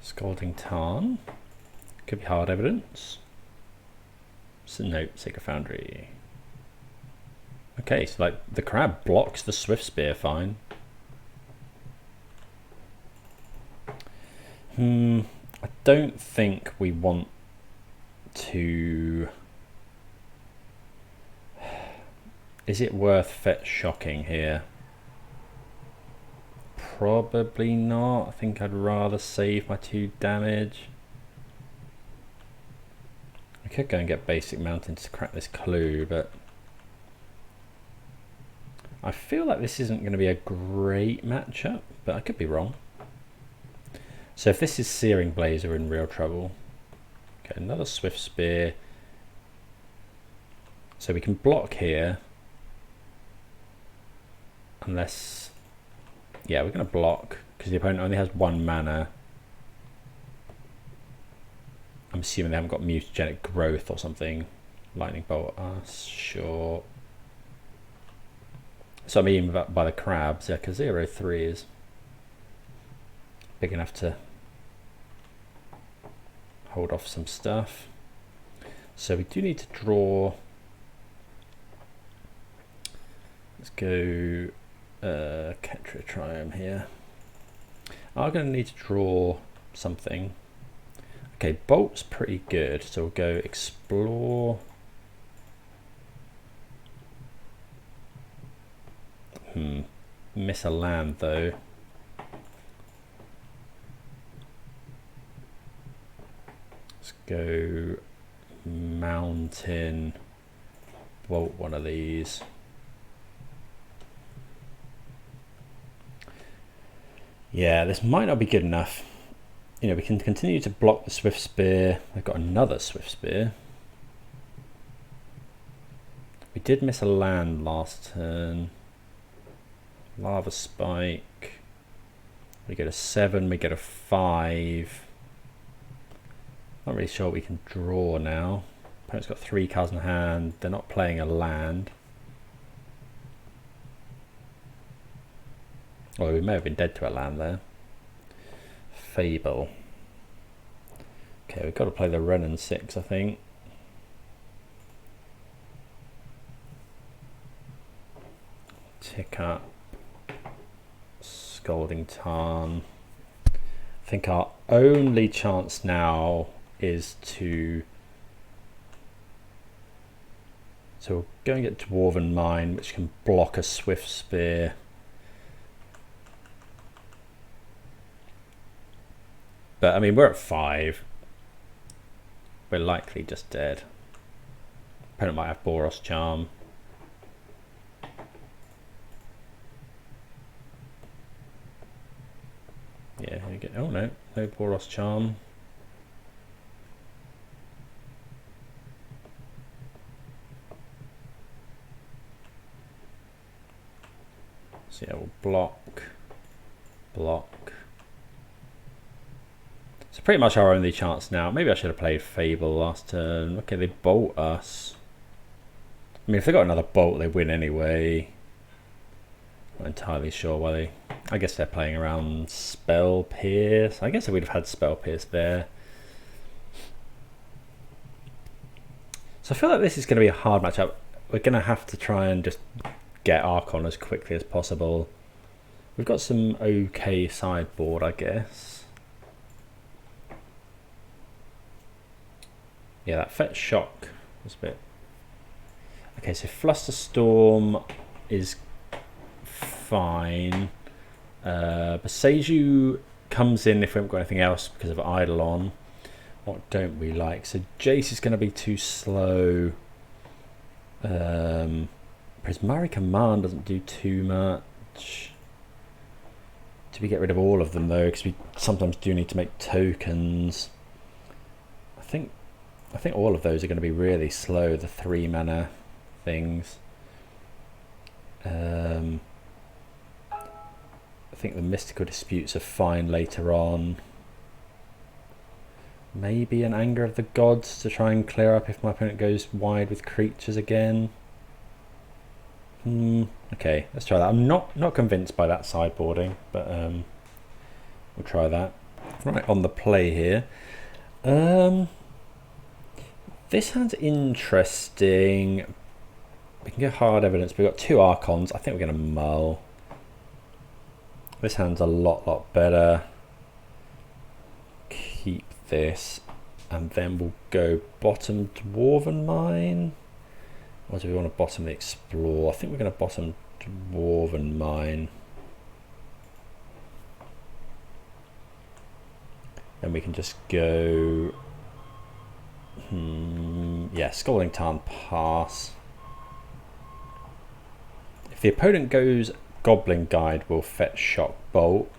Scalding Tarn. Could be hard evidence. So no, Sacred Foundry. Okay, so like the crab blocks the Swift Spear fine. I don't think we want to... Is it worth fetch shocking here? Probably not. I think I'd rather save my 2 damage. I could go and get basic mountains to crack this clue, but I feel like this isn't going to be a great matchup, but I could be wrong. So if this is Searing Blaze, we're in real trouble. Okay, another Swift Spear. So we can block here. Unless... Yeah, we're going to block, because the opponent only has 1 mana. I'm assuming they haven't got mutagenic growth or something. Lightning Bolt us, sure. So I mean by the crabs, yeah, because 0-3 is big enough to hold off some stuff. So we do need to draw. Let's go Ketra Triumph here. I'm going to need to draw something. Okay, Bolt's pretty good, so we'll go Explore. Miss a land though. Let's go Mountain. Bolt one of these. Yeah, this might not be good enough. You know, we can continue to block the Swift Spear. I've got another Swift Spear. We did miss a land last turn. Lava Spike. We get a 7, we get a 5. Not really sure what we can draw now. Opponent's got 3 cards in hand. They're not playing a land. Well, we may have been dead to a land there. Fable. Okay, we've got to play the Renin 6, I think. Tick up. Scalding Tarn. I think our only chance now is to... So we'll go and get Dwarven Mine, which can block a Swift Spear. But I mean, we're at 5. We're likely just dead. Opponent might have Boros Charm. Yeah, here you go. Oh no, no Boros Charm. So yeah, we'll block. So pretty much our only chance now. Maybe I should have played Fable last turn. Okay, they bolt us. I mean, if they got another bolt, they win anyway. Not entirely sure why they... I guess they're playing around Spell Pierce. I guess we'd have had Spell Pierce there. So I feel like this is going to be a hard matchup. We're going to have to try and just get Archon as quickly as possible. We've got some okay sideboard, I guess. Yeah, that Fetch Shock was a bit... Okay, so Flusterstorm is fine. Boseiju comes in if we haven't got anything else because of Eidolon. What don't we like? So Jace is going to be too slow. Prismari Command doesn't do too much. Do we get rid of all of them though? Because we sometimes do need to make tokens. I think all of those are going to be really slow, the 3 mana things. I think the Mystical Disputes are fine later on. Maybe an Anger of the Gods to try and clear up if my opponent goes wide with creatures again. Okay, let's try that. I'm not convinced by that sideboarding, but we'll try that. Right, on the play here. This hand's interesting, We can go hard evidence. We've got 2 Archons. I think we're going to mull. This hand's a lot better. Keep this. And then we'll go bottom Dwarven Mine. Or do we want to bottom the Explore? I think we're going to bottom Dwarven Mine. Then we can just go... yeah, Scalding Tarn pass. If the opponent goes Goblin Guide, we'll fetch Shock Bolt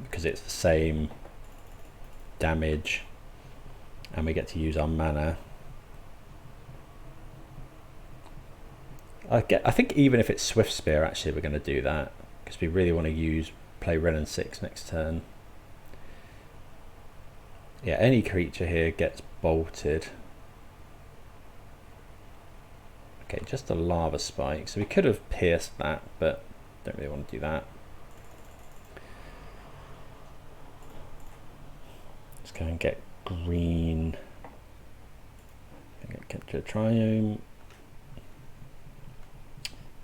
because it's the same damage and we get to use our mana. I think even if it's Swift Spear, actually we're going to do that because we really want to play Renin 6 next turn. Yeah, any creature here gets bolted. Okay, just a Lava Spike. So we could have pierced that, but don't really want to do that. Let's go and get green. Get to a Triome.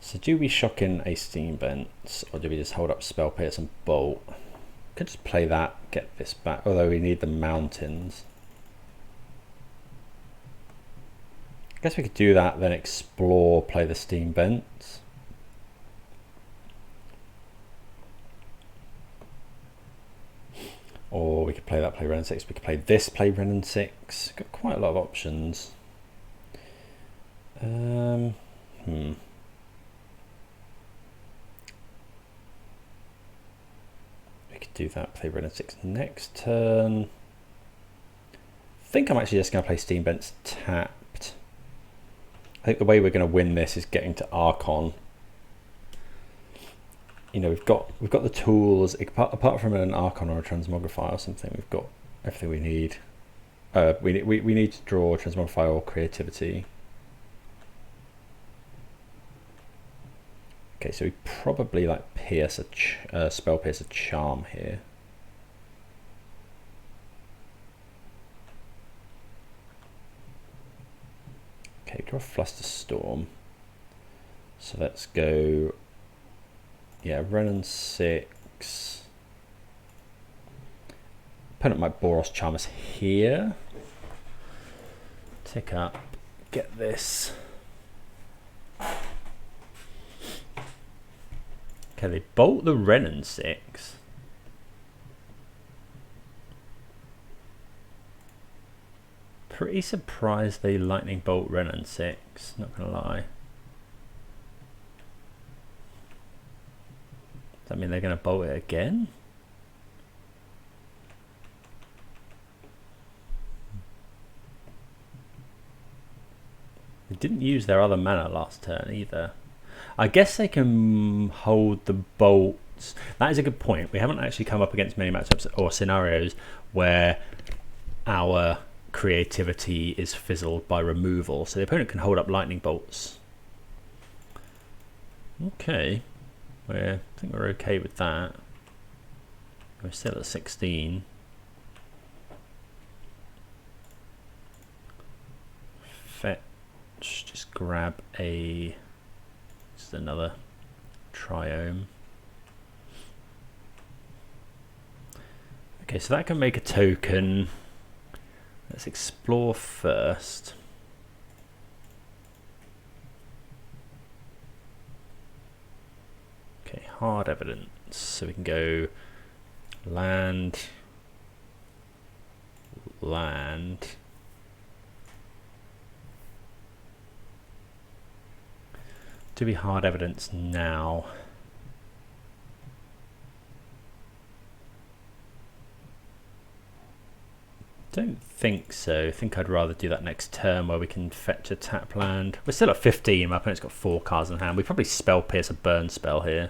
So do we shock in a Steam Vents, or do we just hold up Spell Pierce and Bolt? Could just play that, get this back, although we need the mountains. I guess we could do that, then explore, play the Steam Vents. Or we could play that, play Renin 6. We could play this, play Renin 6. Got quite a lot of options. Do that, play Renin 6 next turn. I think I'm actually just going to play Steam Vents tapped. I think the way we're going to win this is getting to Archon. You know, we've got the tools. Apart from an Archon or a Transmogrify or something, we've got everything we need. We need to draw Transmogrify or Creativity. Okay, so we probably like pierce spell pierce a charm here. Okay, draw Fluster Storm. So let's go. Yeah, Renin 6. Opponent might Boros Charm us here. Tick up. Get this. Okay, they bolt the Renin 6. Pretty surprised they lightning bolt Renin 6, not gonna lie. Does that mean they're gonna bolt it again? They didn't use their other mana last turn either. I guess they can hold the bolts. That is a good point. We haven't actually come up against many matchups or scenarios where our creativity is fizzled by removal. So the opponent can hold up lightning bolts. Okay. I think we're okay with that. We're still at 16. Fetch. Just grab a... another Triome. Okay, so that can make a token. Let's explore first. Okay, hard evidence. So we can go land, land. Do we hard evidence now? Don't think so. I think I'd rather do that next turn where we can fetch a tap land. We're still at 15. My opponent's got 4 cards in hand. We probably spell pierce a burn spell here.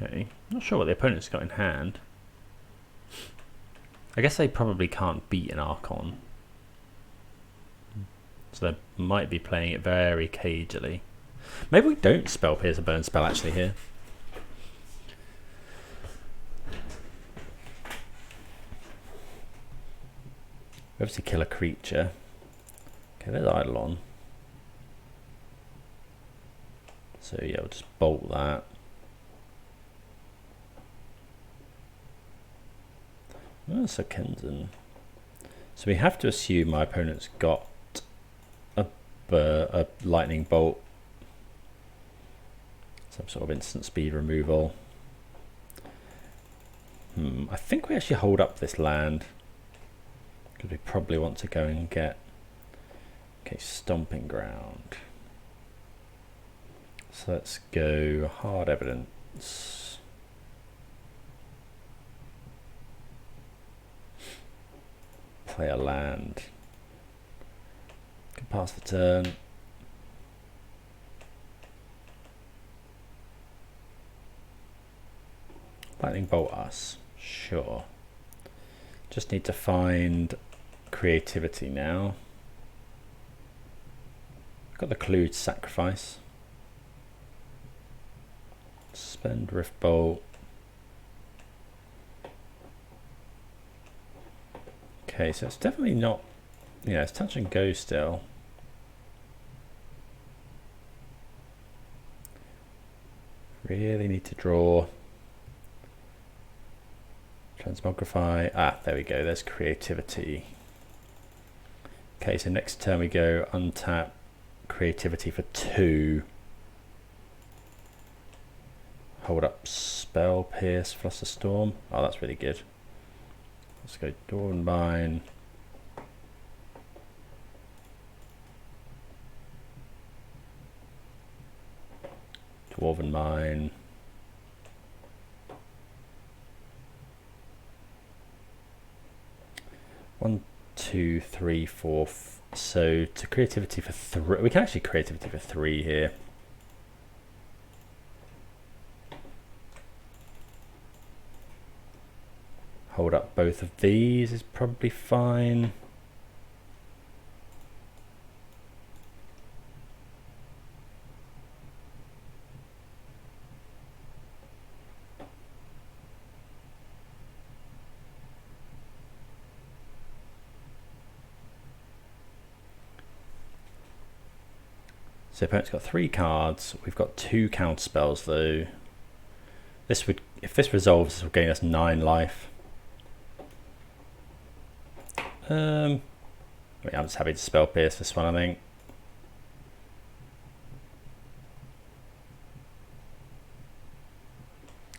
Okay, not sure what the opponent's got in hand. I guess they probably can't beat an Archon. So they might be playing it very cagily. Maybe we don't spell pierce a burn spell actually here. We obviously kill a creature. Okay, there's Eidolon. So yeah, we'll just bolt that. Oh, so Kenzan. So we have to assume my opponent's got a lightning bolt, some sort of instant speed removal. I think we actually hold up this land because we probably want to go and get Stomping Ground. So let's go hard evidence. Play a land. Can pass the turn. Lightning bolt us. Sure. Just need to find creativity now. Got the clue to sacrifice. Spend Rift Bolt. Okay, so it's definitely not, yeah, it's touch and go still. Really need to draw. Transmogrify. Ah, there we go, there's creativity. Okay, so next turn we go untap creativity for 2. Hold up Spell Pierce, Flusterstorm. Oh, that's really good. Let's go Dwarven Mine. Dwarven Mine. One, 2, 3, 4. So to creativity for 3. We can actually creativity for 3 here. Hold up both of these is probably fine. So opponent's got 3 cards. We've got 2 counter spells though. This would, if this resolves, this will gain us 9 life. I'm just happy to spell pierce this one, I think.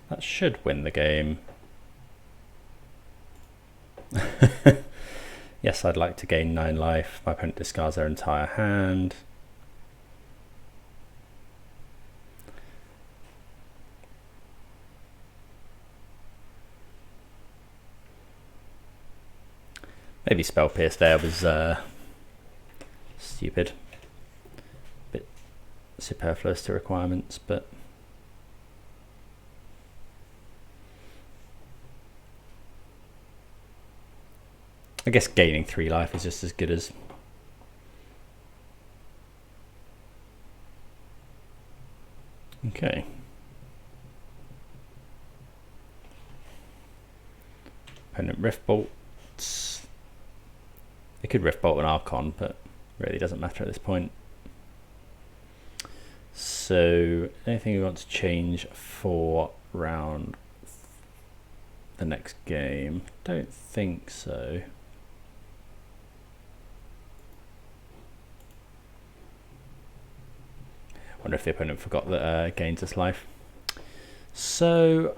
That should win the game. Yes, I'd like to gain 9 life. My opponent discards their entire hand. Maybe spell pierce there was stupid. Bit superfluous to requirements, but I guess gaining 3 life is just as good as okay. Opponent Rift Bolts. It could Rift Bolt an Archon, but really doesn't matter at this point. So anything we want to change for round the next game? Don't think so. I wonder if the opponent forgot that gains us life. So,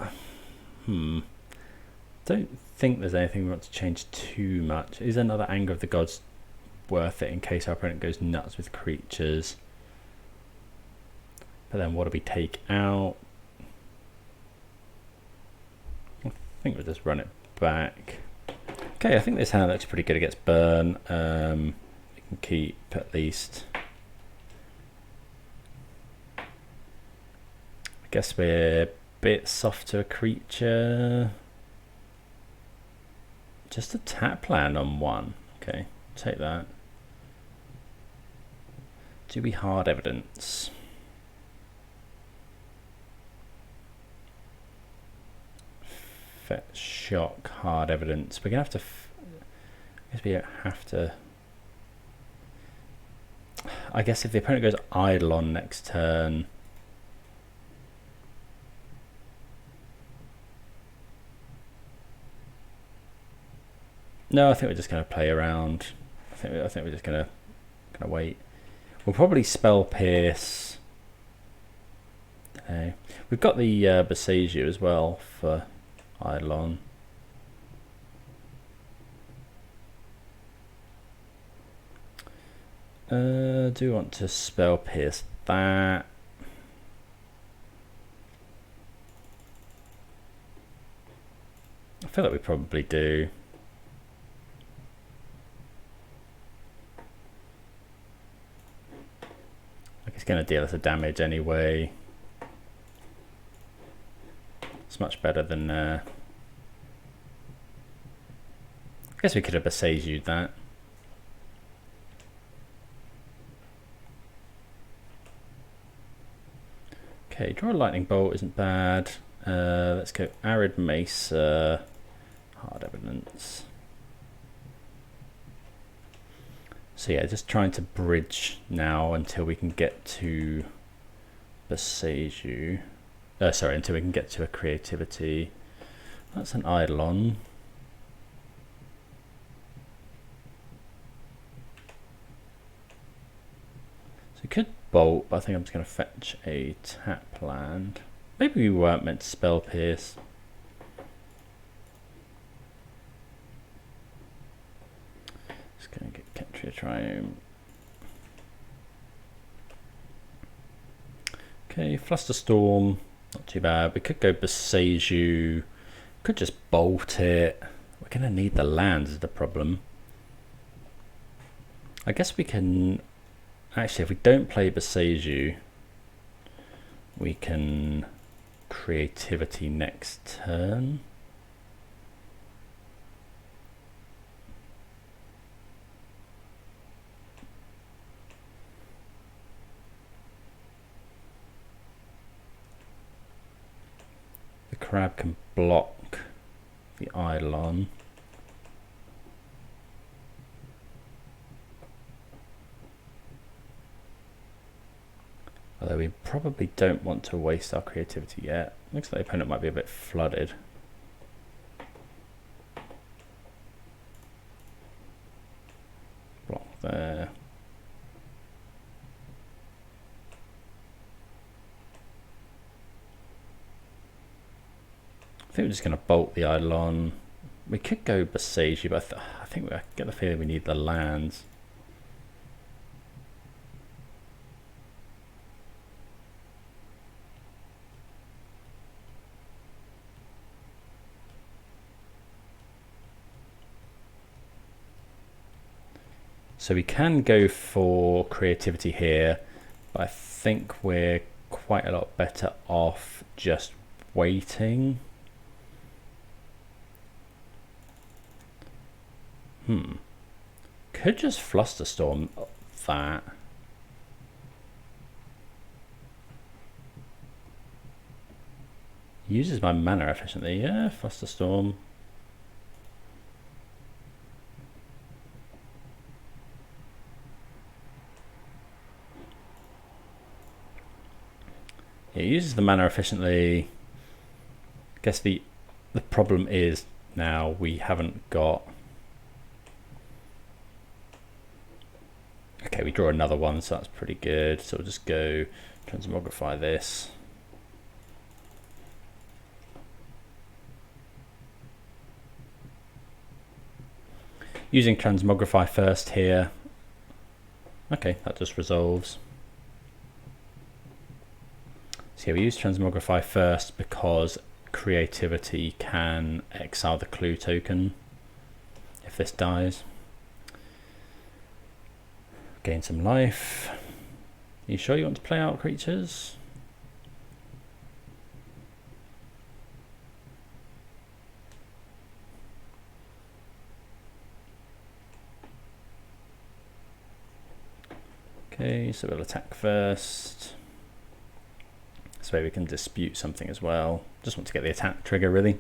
don't think there's anything we want to change too much. Is another Anger of the Gods worth it in case our opponent goes nuts with creatures? But then what do we take out? I think we'll just run it back. Okay, I think this hand looks pretty good against burn. We can keep at least. I guess we're a bit soft to a creature. Just a tap land on 1. Okay, take that. Do we hard evidence? Fetch, shock, hard evidence. We're gonna have to I guess we don't have to. I guess if the opponent goes Eidolon next turn, no, I think we're just going to play around. I think we're just going to wait. We'll probably spell pierce. Okay. We've got the Boseiju as well for Eidolon. Do you want to spell pierce that? I feel like we probably do. Like it's going to deal us a damage anyway. It's much better than. I guess we could have Boseiju'd that. Okay, draw a lightning bolt isn't bad. Let's go Arid Mesa, hard evidence. So yeah, just trying to bridge now until we can get to Boseiju. Sorry, until we can get to a creativity. That's an Eidolon. So we could bolt, but I think I'm just going to fetch a tap land. Maybe we weren't meant to spell pierce. Just going to get Ketria Triome. Okay, Flusterstorm, not too bad. We could go Boseiju. Could just bolt it. We're going to need the land is the problem. I guess we can. Actually, if we don't play Boseiju, we can creativity next turn. The crab can block the Eidolon. Although we probably don't want to waste our creativity yet. Looks like the opponent might be a bit flooded. Block there. I think we're just going to bolt the Eidolon. We could go Boseiju, but I think I get the feeling we need the lands. So we can go for creativity here, but I think we're quite a lot better off just waiting. Could just Flusterstorm that. Uses my mana efficiently. Yeah, Flusterstorm. It uses the mana efficiently. I guess the problem is now we haven't got. Okay, we draw another one, so that's pretty good. So we'll just go transmogrify this. Using transmogrify first here. Okay, that just resolves. So yeah, we use transmogrify first because creativity can exile the clue token if this dies. Gain some life. Are you sure you want to play out creatures? Okay, so we'll attack first. This way we can dispute something as well. Just want to get the attack trigger really.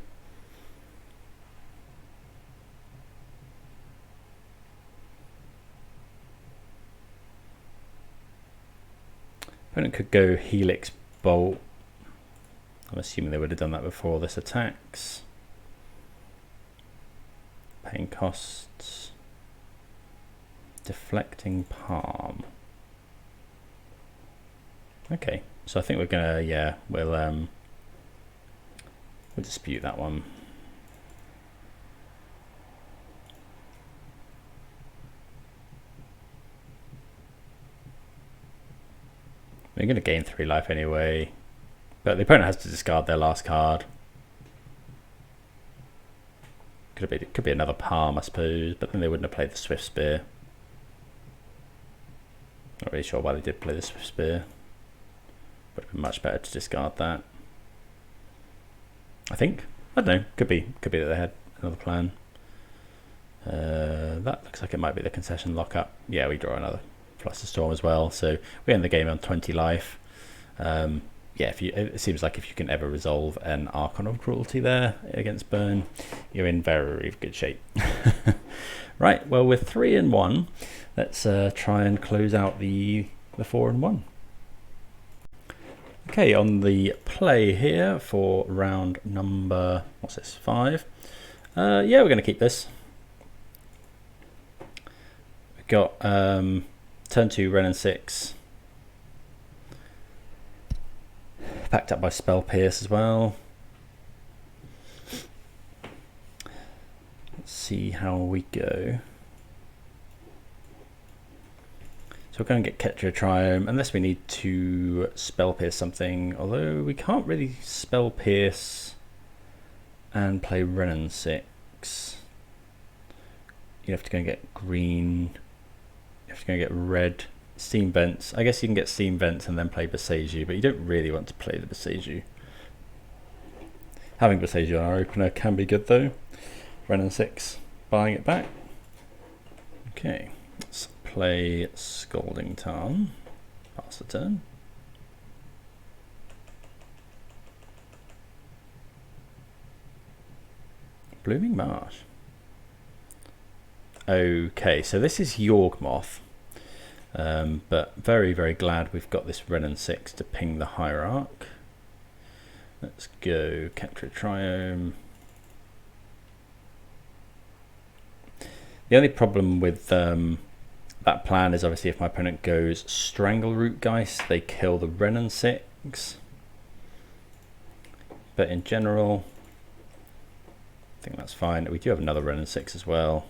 opponent could go Helix Bolt. I'm assuming they would have done that before this attacks. Paying costs. Deflecting Palm. Okay, so I think we're gonna, yeah, we'll dispute that one. We're gonna gain 3 life anyway, but the opponent has to discard their last card. Could be another Palm, I suppose, but then they wouldn't have played the Swift Spear. Not really sure why they did play the Swift Spear. Would have been much better to discard that. I think. I don't know. Could be that they had another plan. That looks like it might be the concession lockup. Yeah, we draw another Flusterstorm as well. So we end the game on 20 life. Yeah, it seems like if you can ever resolve an Archon of Cruelty there against Burn, you're in very good shape. Right, well, we're 3-1. Let's try and close out the 4-1. Okay, on the play here for round number, what's this, 5? Yeah, we're going to keep this. We've got turn 2, Ren and 6. Backed up by Spell Pierce as well. Let's see how we go. So we're going to get Ketria Triome, unless we need to Spell Pierce something, although we can't really Spell Pierce and play Renin 6. You have to go and get green, you have to go and get red. Steam Vents. I guess you can get Steam Vents and then play Boseiju, but you don't really want to play the Boseiju. Having Boseiju on our opener can be good though. Renin 6, buying it back. Okay, let's play Scalding Tarn. Pass the turn. Blooming Marsh. Okay, so this is Yawgmoth. But very, very glad we've got this Renin 6 to ping the Hierarch. Let's go Ketria Triome. The only problem with that plan is obviously if my opponent goes Strangleroot Geist, they kill the Renin 6. But in general, I think that's fine. We do have another Renin 6 as well.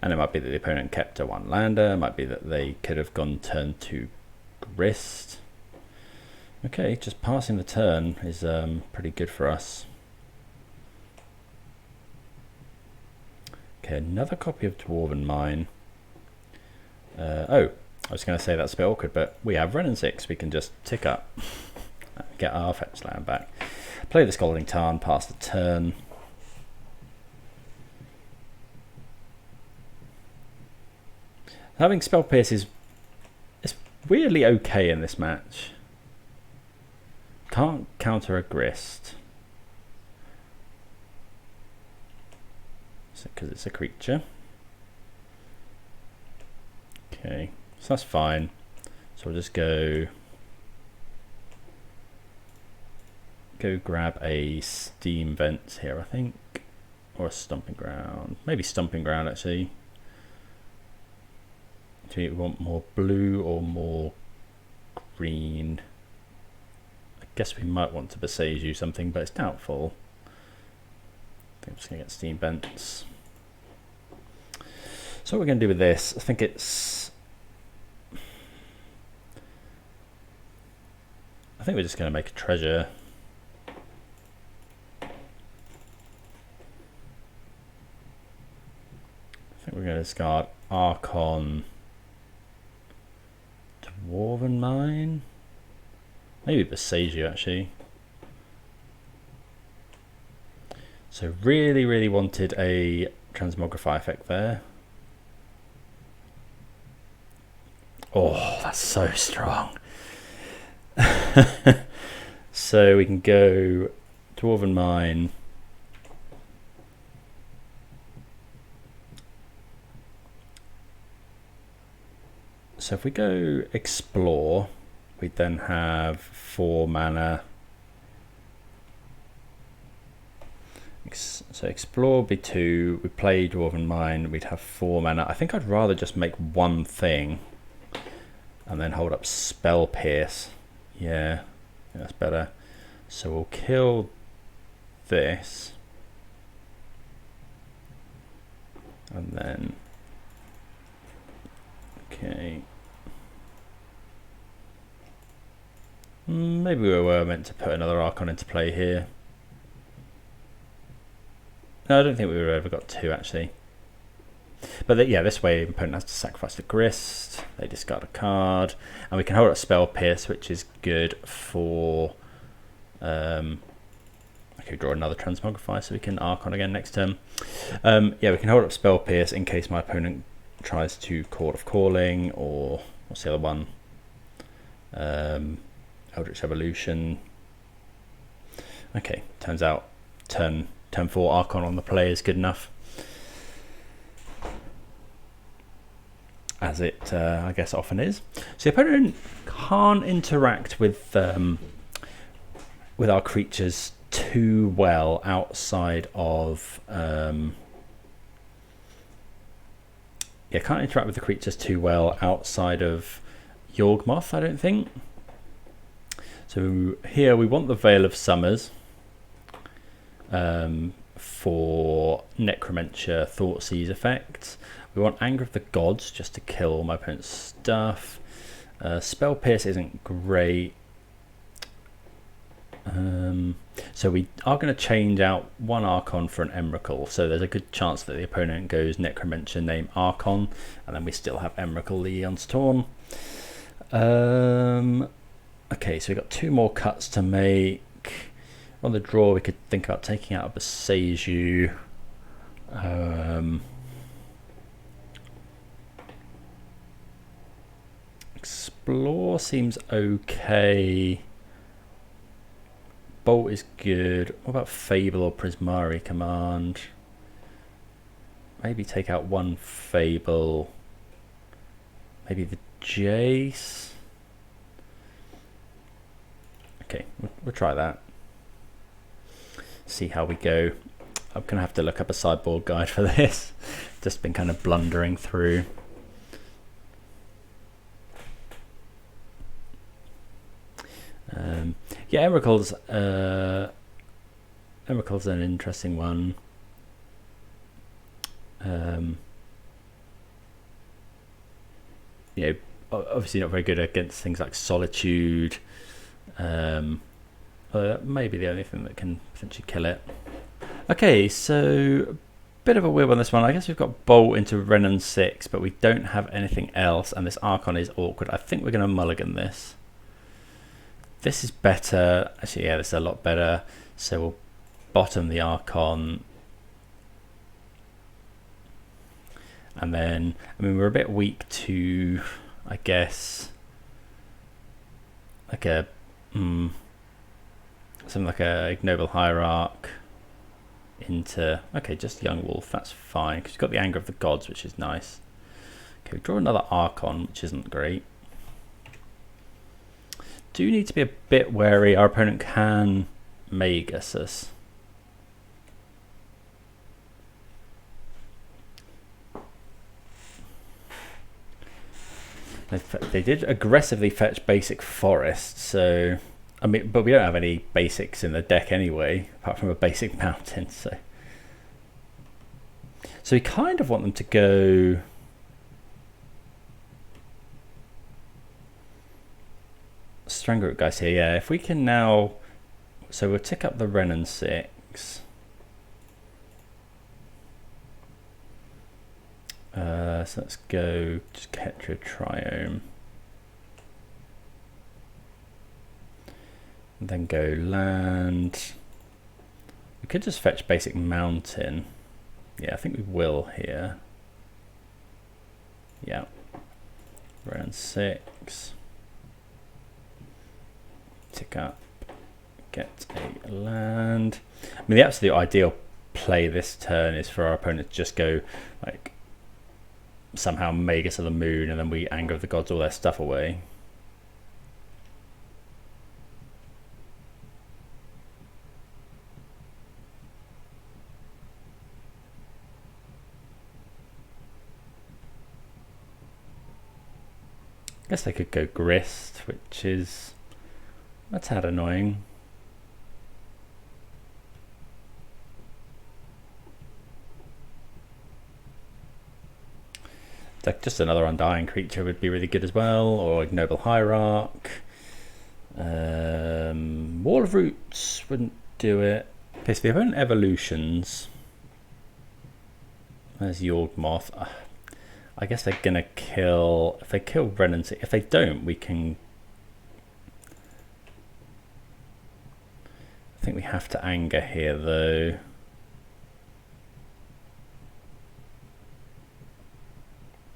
And it might be that the opponent kept a 1 lander, it might be that they could have gone turn 2 Grist. Okay, just passing the turn is pretty good for us. Okay, another copy of Dwarven Mine. Oh, I was going to say that's a bit awkward, but we have Renin 6, we can just tick up, get our fetch land back. Play the Scalding Tarn, pass the turn. Having Spell Pierce is weirdly okay in this match. Can't counter a Grist. Because it's a creature. Okay, so that's fine. So we'll just go grab a Steam Vent here, I think. Or a Stomping Ground. Maybe Stomping Ground actually. Do you want more blue or more green? I guess we might want to Boseiju something, but it's doubtful. I think I'm just going to get Steam Vents. So what we're going to do with this, I think we're just going to make a treasure. I think we're going to discard Archon, Dwarven Mine, maybe Boseiju actually. So really wanted a Transmogrify effect there. Oh, that's so strong. So we can go Dwarven Mine, So if we go explore, we then have 4 mana. So explore would be 2, we play Dwarven Mine, we'd have 4 mana. I think I'd rather just make one thing and then hold up Spell Pierce. Yeah, that's better. So we'll kill this. And then, okay. Maybe we were meant to put another Archon into play here. No, I don't think we would have ever got 2 actually. But yeah, this way opponent has to sacrifice the Grist, they discard a card, and we can hold up Spell Pierce, which is good for I could draw another Transmogrify so we can Archon again next turn. Yeah, we can hold up Spell Pierce in case my opponent tries to Chord of Calling, or what's the other one? Eldritch Evolution. Okay, turns out turn 4 Archon on the play is good enough. As it, I guess, often is. So the opponent can't interact with our creatures too well outside of... yeah, can't interact with the creatures too well outside of Yawgmoth, I don't think. So here we want the Veil of Summers for Necromancer Thoughtseize effects. We want Anger of the Gods just to kill all my opponent's stuff. Spell Pierce isn't great. So we are going to change out one Archon for an Emrakul. So there's a good chance that the opponent goes Necromancer name Archon, and then we still have Emrakul the Aeon's Torn. Okay, so we've got 2 more cuts to make. On the draw, we could think about taking out a Boseiju. Explore seems okay. Bolt is good. What about Fable or Prismari Command? Maybe take out one Fable. Maybe the Jace. Okay, we'll try that. See how we go. I'm going to have to look up a sideboard guide for this. Just been kind of blundering through. Yeah, Emrakul's an interesting one. You know, obviously not very good against things like Solitude. Maybe the only thing that can potentially kill it. Okay, so bit of a weird one this one. I guess we've got Bolt into Renan 6, but we don't have anything else, and this Archon is awkward. I think we're going to mulligan this. This is better. Actually, yeah, this is a lot better. So we'll bottom the Archon. And then, I mean, we're a bit weak to, I guess, like a, something like a Ignoble Hierarch into, okay, just Young Wolf, that's fine, because you've got the Anger of the Gods, which is nice. Okay, we draw another Archon, which isn't great. Do need to be a bit wary. Our opponent can Magus us. They did aggressively fetch basic forest, so I mean, but we don't have any basics in the deck anyway, apart from a basic mountain. So we kind of want them to go. Strangroot guys here, yeah. If we can now, so we'll tick up the Renan 6. So let's go just Ketra Triome. And then go land. We could just fetch basic mountain. Yeah, I think we will here. Yeah. Renan 6. Tick up, get a land. I mean, the absolute ideal play this turn is for our opponent to just go like somehow Magus of the Moon, and then we Anger of the Gods all their stuff away. I guess they could go Grist, which is a tad annoying. Like just another Undying creature would be really good as well, or Ignoble Hierarch. Wall of Roots wouldn't do it. Okay, so the opponent evolutions. There's Yawgmoth. I guess they're gonna kill. If they kill Renancy, if they don't, we can. I think we have to Anger here though.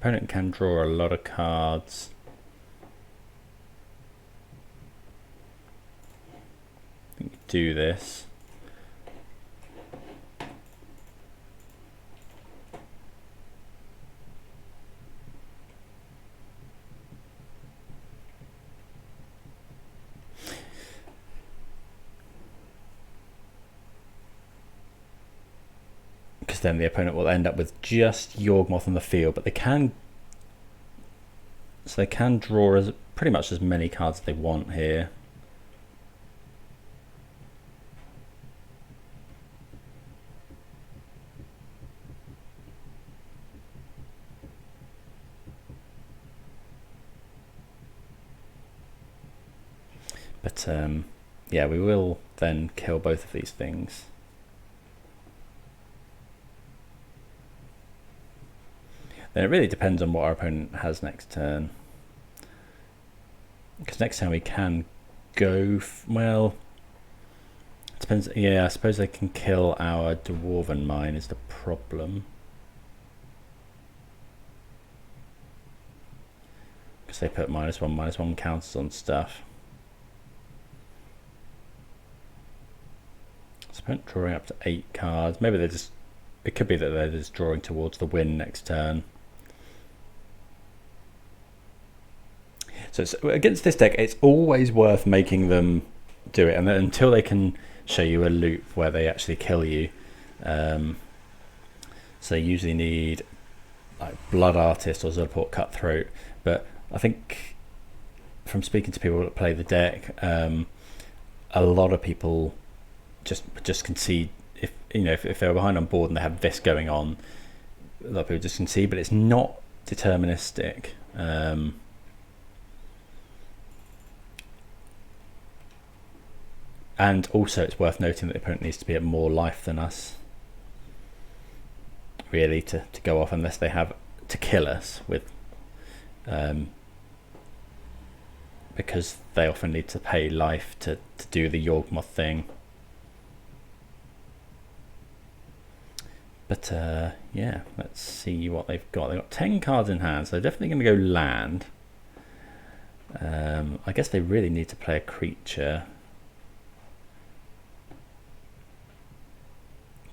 Opponent can draw a lot of cards. I think we do this. Because then the opponent will end up with just Yawgmoth on the field, but they can. So they can draw as pretty much as many cards as they want here. But yeah, we will then kill both of these things. Then it really depends on what our opponent has next turn. Because next time we can go, well, it depends. Yeah, I suppose they can kill our Dwarven Mine is the problem. Because they put -1/-1 counters on stuff. So opponent drawing up to 8 cards. Maybe they're just, it could be that they're just drawing towards the win next turn. So against this deck, it's always worth making them do it, and then until they can show you a loop where they actually kill you. So they usually need like Blood Artist or Zolport Cutthroat. But I think from speaking to people that play the deck, a lot of people just concede if if they're behind on board and they have this going on. A lot of people just concede, but it's not deterministic. And also it's worth noting that the opponent needs to be at more life than us, really, to go off, unless they have to kill us with, because they often need to pay life to do the Yawgmoth thing. But yeah, let's see what they've got. They've got 10 cards in hand, so they're definitely going to go land. I guess they really need to play a creature.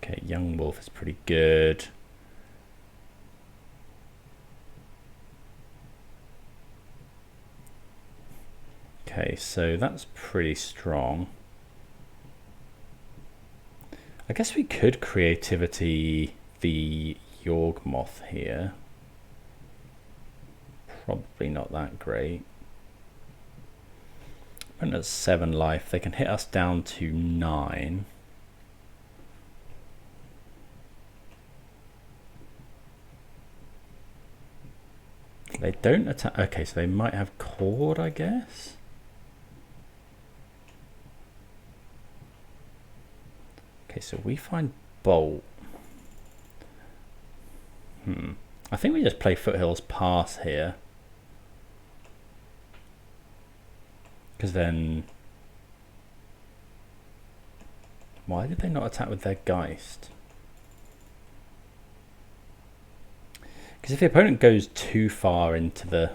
Okay, Young Wolf is pretty good. Okay, so that's pretty strong. I guess we could Creativity the Yawgmoth here. Probably not that great. When at 7 life, they can hit us down to 9. They don't attack. Okay, so they might have Cord, I guess. Okay, so we find Bolt. I think we just play Foothills Pass here. Because then... Why did they not attack with their Geist? Because if the opponent goes too far into the...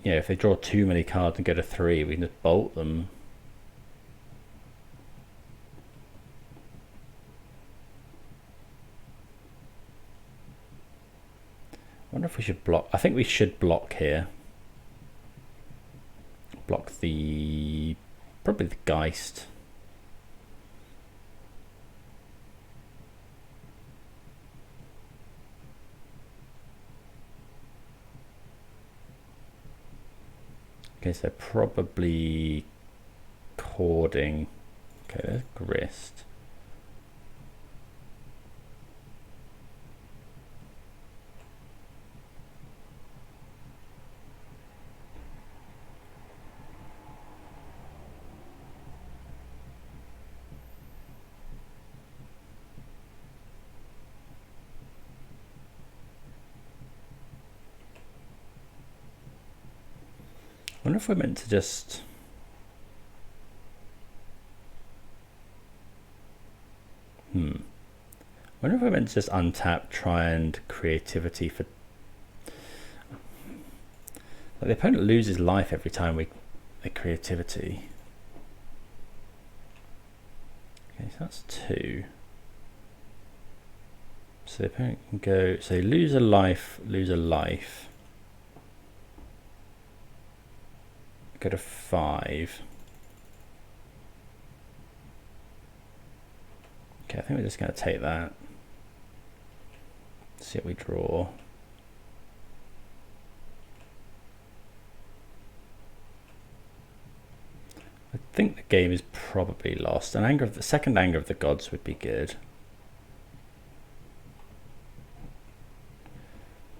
Yeah, if they draw too many cards and go to 3, we can just bolt them. wonder if we should block. I think we should block here. Block probably the Geist. Okay, so probably cording. Okay, there's Grist. I wonder if we're meant to just... I wonder if we're meant to just untap, try and creativity for... Like the opponent loses life every time we creativity. Okay, so that's 2. So the opponent can go... So lose a life, lose a life. Go to 5. Okay, I think we're just going to take that. See what we draw. I think the game is probably lost. The second Anger of the Gods would be good.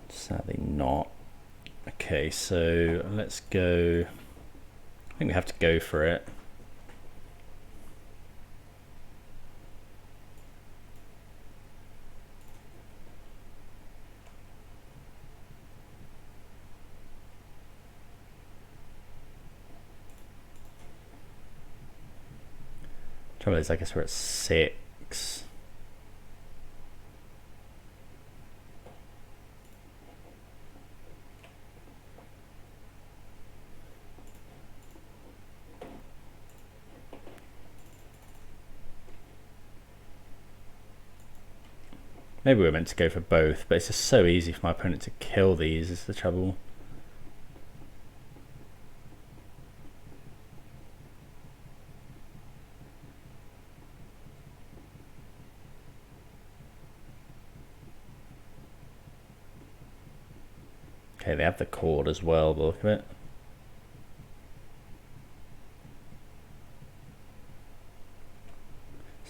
Sadly not. Okay, so let's go. I think we have to go for it. Trouble is, I guess we're at 6. Maybe we're meant to go for both, but it's just so easy for my opponent to kill these, is the trouble. Okay, they have the cord as well, but look at it.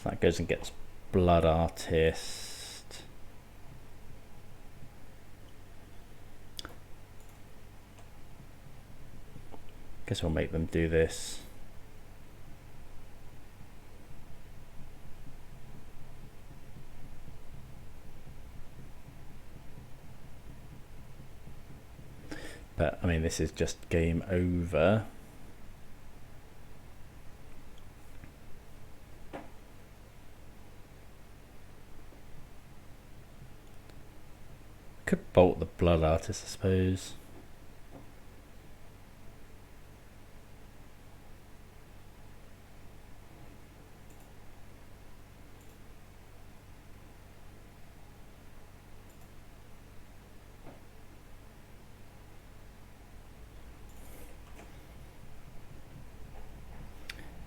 So that goes and gets Blood Artist. Guess we'll make them do this. But I mean, this is just game over. Could bolt the Blood Artist, I suppose.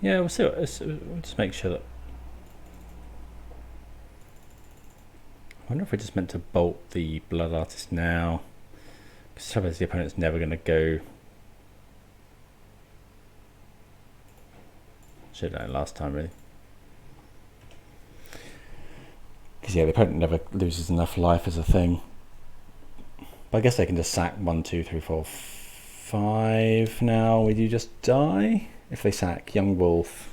Yeah, we'll see. We'll just make sure that. I wonder if we're just meant to bolt the Blood Artist now. Because sometimes the opponent's never going to go. Should have done it last time, really. Because yeah, the opponent never loses enough life as a thing. But I guess they can just sack 1, 2, 3, 4, 5 now. Would you just die? If they sack Young Wolf.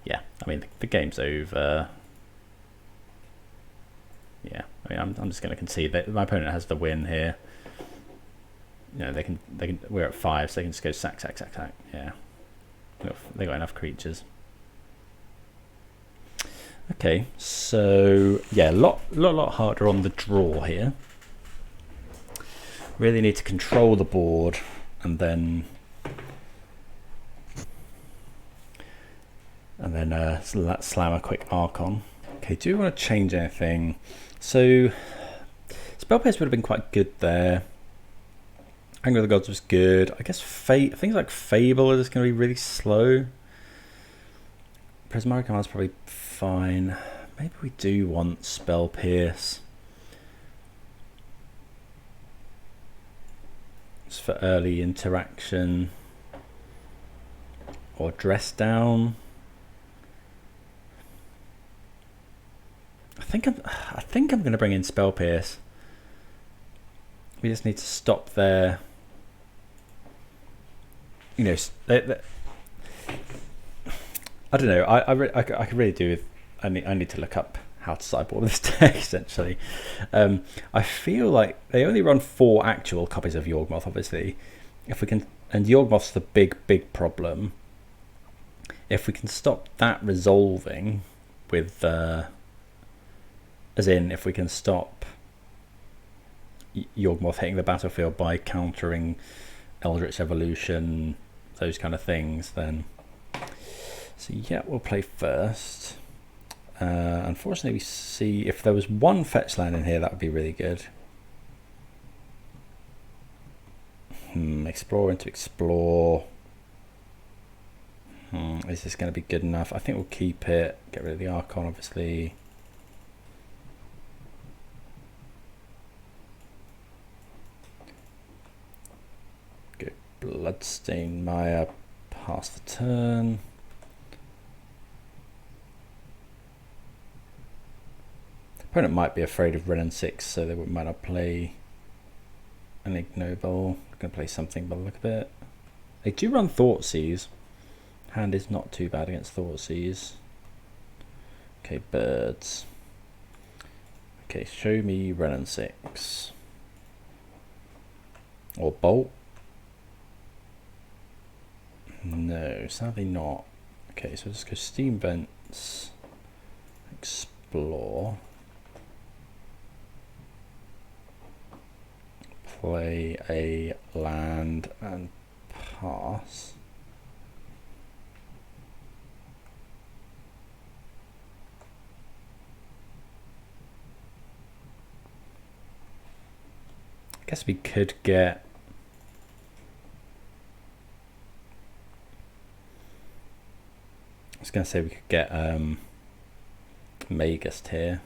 Yeah, I mean, the game's over. Yeah, I mean, I'm just going to concede that my opponent has the win here. You know, they can. We're at 5, so they can just go sack, sack, sack, sack. Yeah, they got enough creatures. Okay, so yeah, a lot harder on the draw here. Really need to control the board, and then slam a quick Archon. Okay, do we want to change anything? So Spell Pierce would have been quite good there. Anger of the Gods was good. I guess things like Fable are just going to be really slow. Prismatic Command's probably fine. Maybe we do want Spell Pierce. Just for early interaction. Or Dress Down. I think I'm going to bring in Spell Pierce. We just need to stop there. You know, I don't know. I could really do with. I need to look up how to sideboard this deck. Essentially, I feel like they only run 4 actual copies of Yawgmoth. Obviously, if we can, and Yawgmoth's the big problem. If we can stop that resolving with, as in, if we can stop Yawgmoth hitting the battlefield by countering Eldritch Evolution, those kind of things, then. So yeah, we'll play first. Unfortunately, we see if there was one fetch land in here, that would be really good. Explore into explore. Is this going to be good enough? I think we'll keep it. Get rid of the Archon, obviously. Go Bloodstained Maya. Pass the turn. Opponent might be afraid of Ren and 6, so they might not play an Ignoble. Going to play something by the look of it. They do run Thoughtseize. Hand is not too bad against Thoughtseize. Okay, birds. Okay, show me Ren and 6. Or Bolt. No, sadly not. Okay, so let's go Steam Vents. Explore. Play a land and pass. I guess we could get I was going to say we could get Magist here.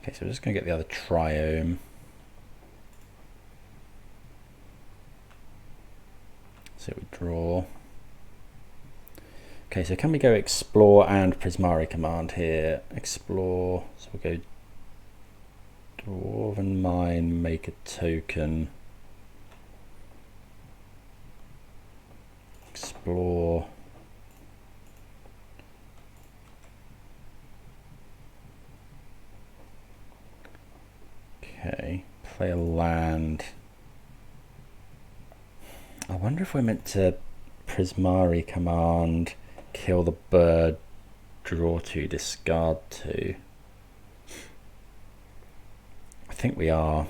Okay, so we're just going to get the other Triome. So we draw. Okay, so can we go Explore and Prismari Command here? Explore, so we'll go Dwarven Mine, make a token. Explore. Okay, play a land. I wonder if we're meant to Prismari Command, kill the bird, draw 2, discard 2. I think we are.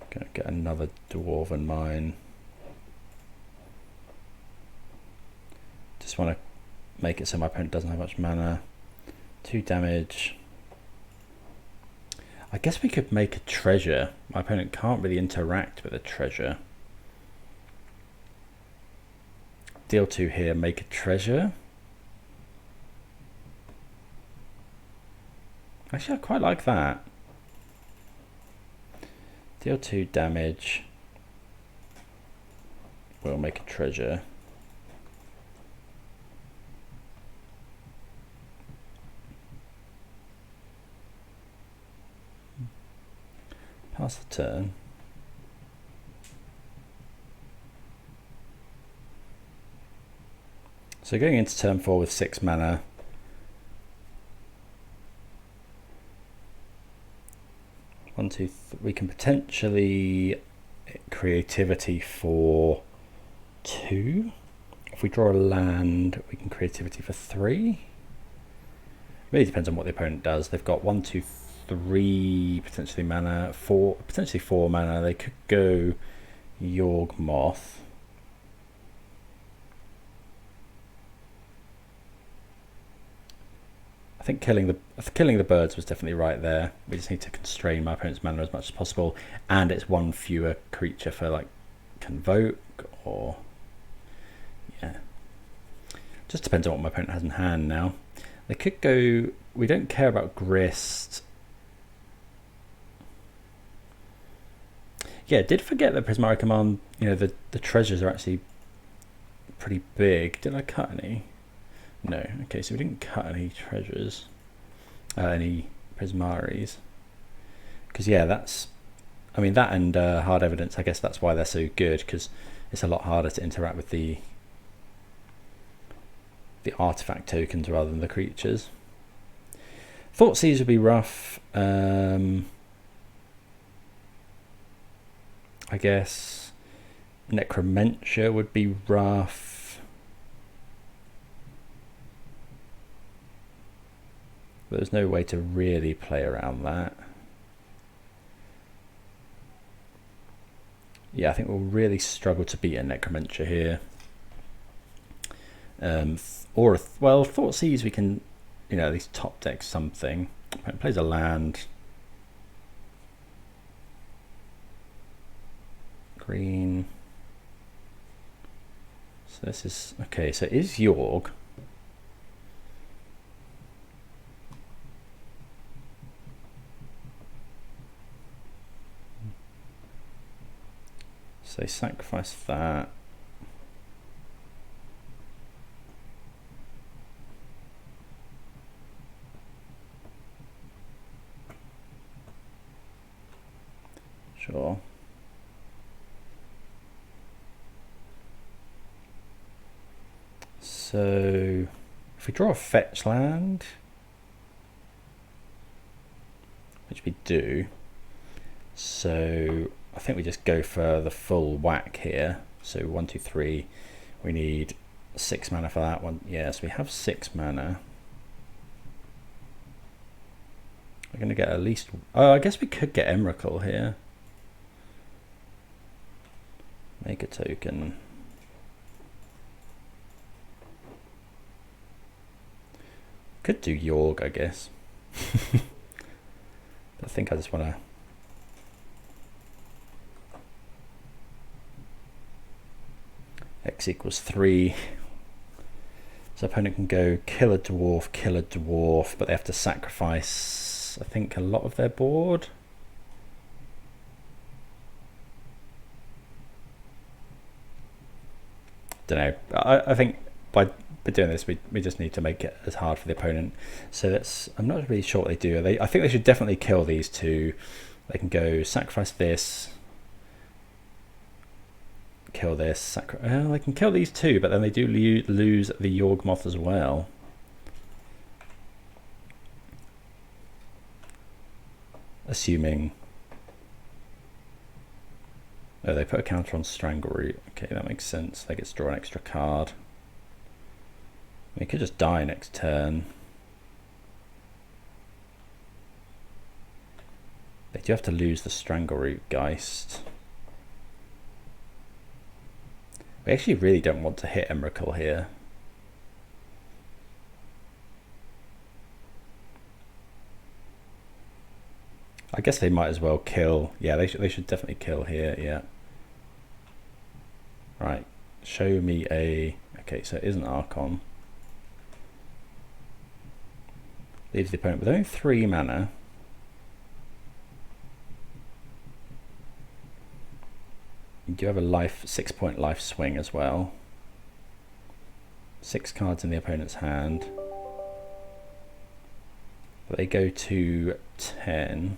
Gonna get another Dwarven Mine. Just want to make it so my opponent doesn't have much mana. 2 damage. I guess we could make a treasure. My opponent can't really interact with a treasure. Deal 2 here, make a treasure. Actually, I quite like that. Deal 2 damage. We'll make a treasure. Pass the turn. So going into turn 4 with 6 mana. We can potentially creativity for 2. If we draw a land, we can creativity for 3. Really depends on what the opponent does. They've got 1, 2, 3 potentially mana, 4 potentially 4 mana. They could go Yawgmoth. I think killing the birds was definitely right there. We just need to constrain my opponent's mana as much as possible, and it's one fewer creature for like Convoke or yeah. Just depends on what my opponent has in hand now. They could go. We don't care about Grist. Yeah, did forget that Prismatic Command. You know, the treasures are actually pretty big. Did I cut any? No. Okay, so we didn't cut any treasures, any Prismaries. Because yeah, that's. I mean that and hard evidence. I guess that's why they're so good, because it's a lot harder to interact with the artifact tokens rather than the creatures. Thoughtseize would be rough. I guess Necromentia would be rough. But there's no way to really play around that. Yeah, I think we'll really struggle to beat a Necromentia here. Well, Thoughtseize we can, you know, at least top deck something. It plays a land. Green. So this is okay. So is Yorg. So sacrifice that. Sure. So if we draw a fetch land, which we do, so I think we just go for the full whack here. So 1, 2, 3. We need 6 mana for that one. Yes, we have 6 mana. We're going to get at least. Oh, I guess we could get Emrakul here. Make a token. Could do Yorg, I guess. But I think I just want to. X equals 3. So opponent can go kill a dwarf, but they have to sacrifice, I think, a lot of their board. Don't know. I think by doing this, we just need to make it as hard for the opponent. So that's. I'm not really sure what they do. I think they should definitely kill these two. They can go sacrifice this. Kill this. They can kill these two, but then they do lose the Yawgmoth as well. Assuming. Oh, they put a counter on Strangleroot. Okay, that makes sense. They get to draw an extra card. We could just die next turn. They do have to lose the Strangleroot Geist. We actually really don't want to hit Emrakul here. I guess they might as well kill. Yeah, they should definitely kill here. Yeah. Right. Show me a. Okay, so it is an Archon. Leaves the opponent with only 3 mana. You do have a 6-point life swing as well. 6 cards in the opponent's hand. But they go to 10.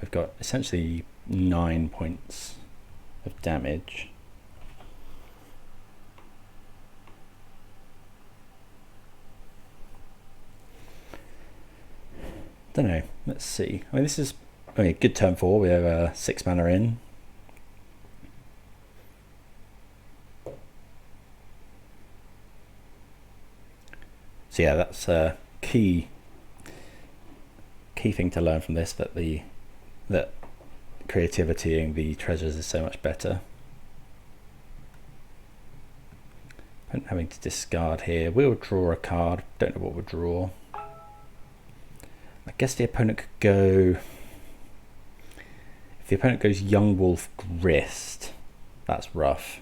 We've got essentially 9 points of damage. Don't know. Let's see. I mean, this is a good turn 4. We have 6 mana in. So yeah, that's a key thing to learn from this, that creativity and the treasures is so much better. I'm having to discard here. We'll draw a card. Don't know what we'll draw. I guess the opponent could go... If the opponent goes Young Wolf Grist, that's rough.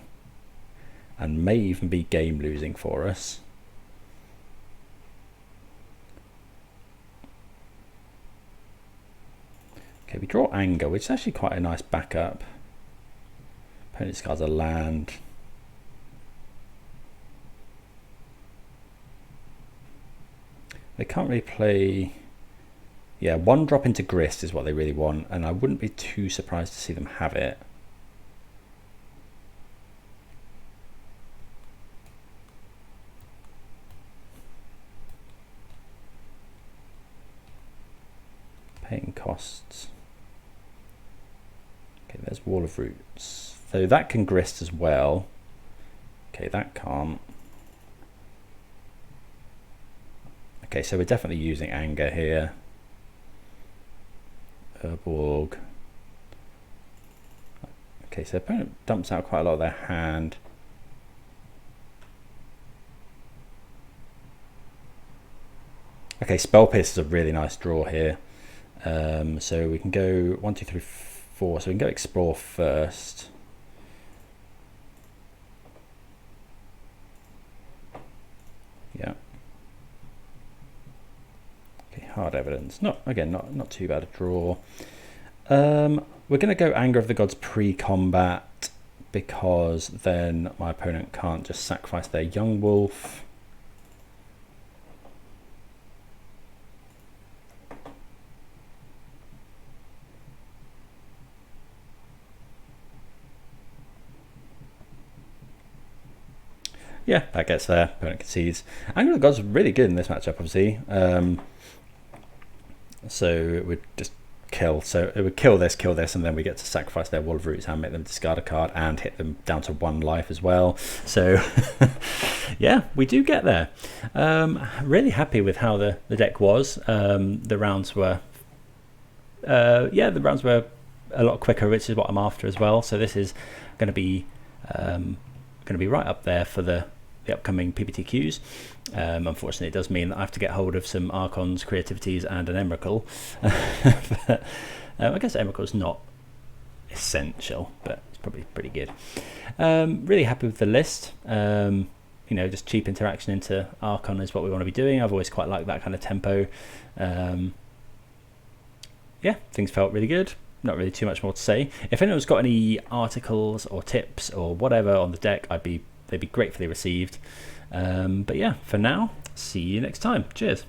And may even be game losing for us. Okay, we draw Anger, which is actually quite a nice backup. Opponent discards a land. They can't really play... Yeah, one drop into Grist is what they really want, and I wouldn't be too surprised to see them have it. Paying costs. Okay, there's Wall of Roots. So that can Grist as well. Okay, that can't. Okay, so we're definitely using Anger here. Urborg. Okay, so opponent dumps out quite a lot of their hand. Okay, Spell Pierce is a really nice draw here. So we can go 1, 2, 3, 4. So we can go Explore first. Yeah. Okay, Hard Evidence. Not too bad a draw. We're going to go Anger of the Gods pre-combat, because then my opponent can't just sacrifice their Young Wolf. Yeah, that gets there. Opponent concedes. Anger of the Gods is really good in this matchup, obviously. So it would just kill. So it would kill this, and then we get to sacrifice their Wall of Roots and make them discard a card and hit them down to 1 life as well. So yeah, we do get there. Really happy with how the deck was. The rounds were a lot quicker, which is what I'm after as well. So this is going to be right up there for the upcoming PPTQs. Unfortunately, it does mean that I have to get hold of some Archons, Creativities, and an Emrakul. But, I guess Emrakul is not essential, but it's probably pretty good. Really happy with the list. Just cheap interaction into Archon is what we want to be doing. I've always quite liked that kind of tempo. Yeah, things felt really good. Not really too much more to say. If anyone's got any articles or tips or whatever on the deck, they'd be gratefully received. But yeah, for now, see you next time. Cheers.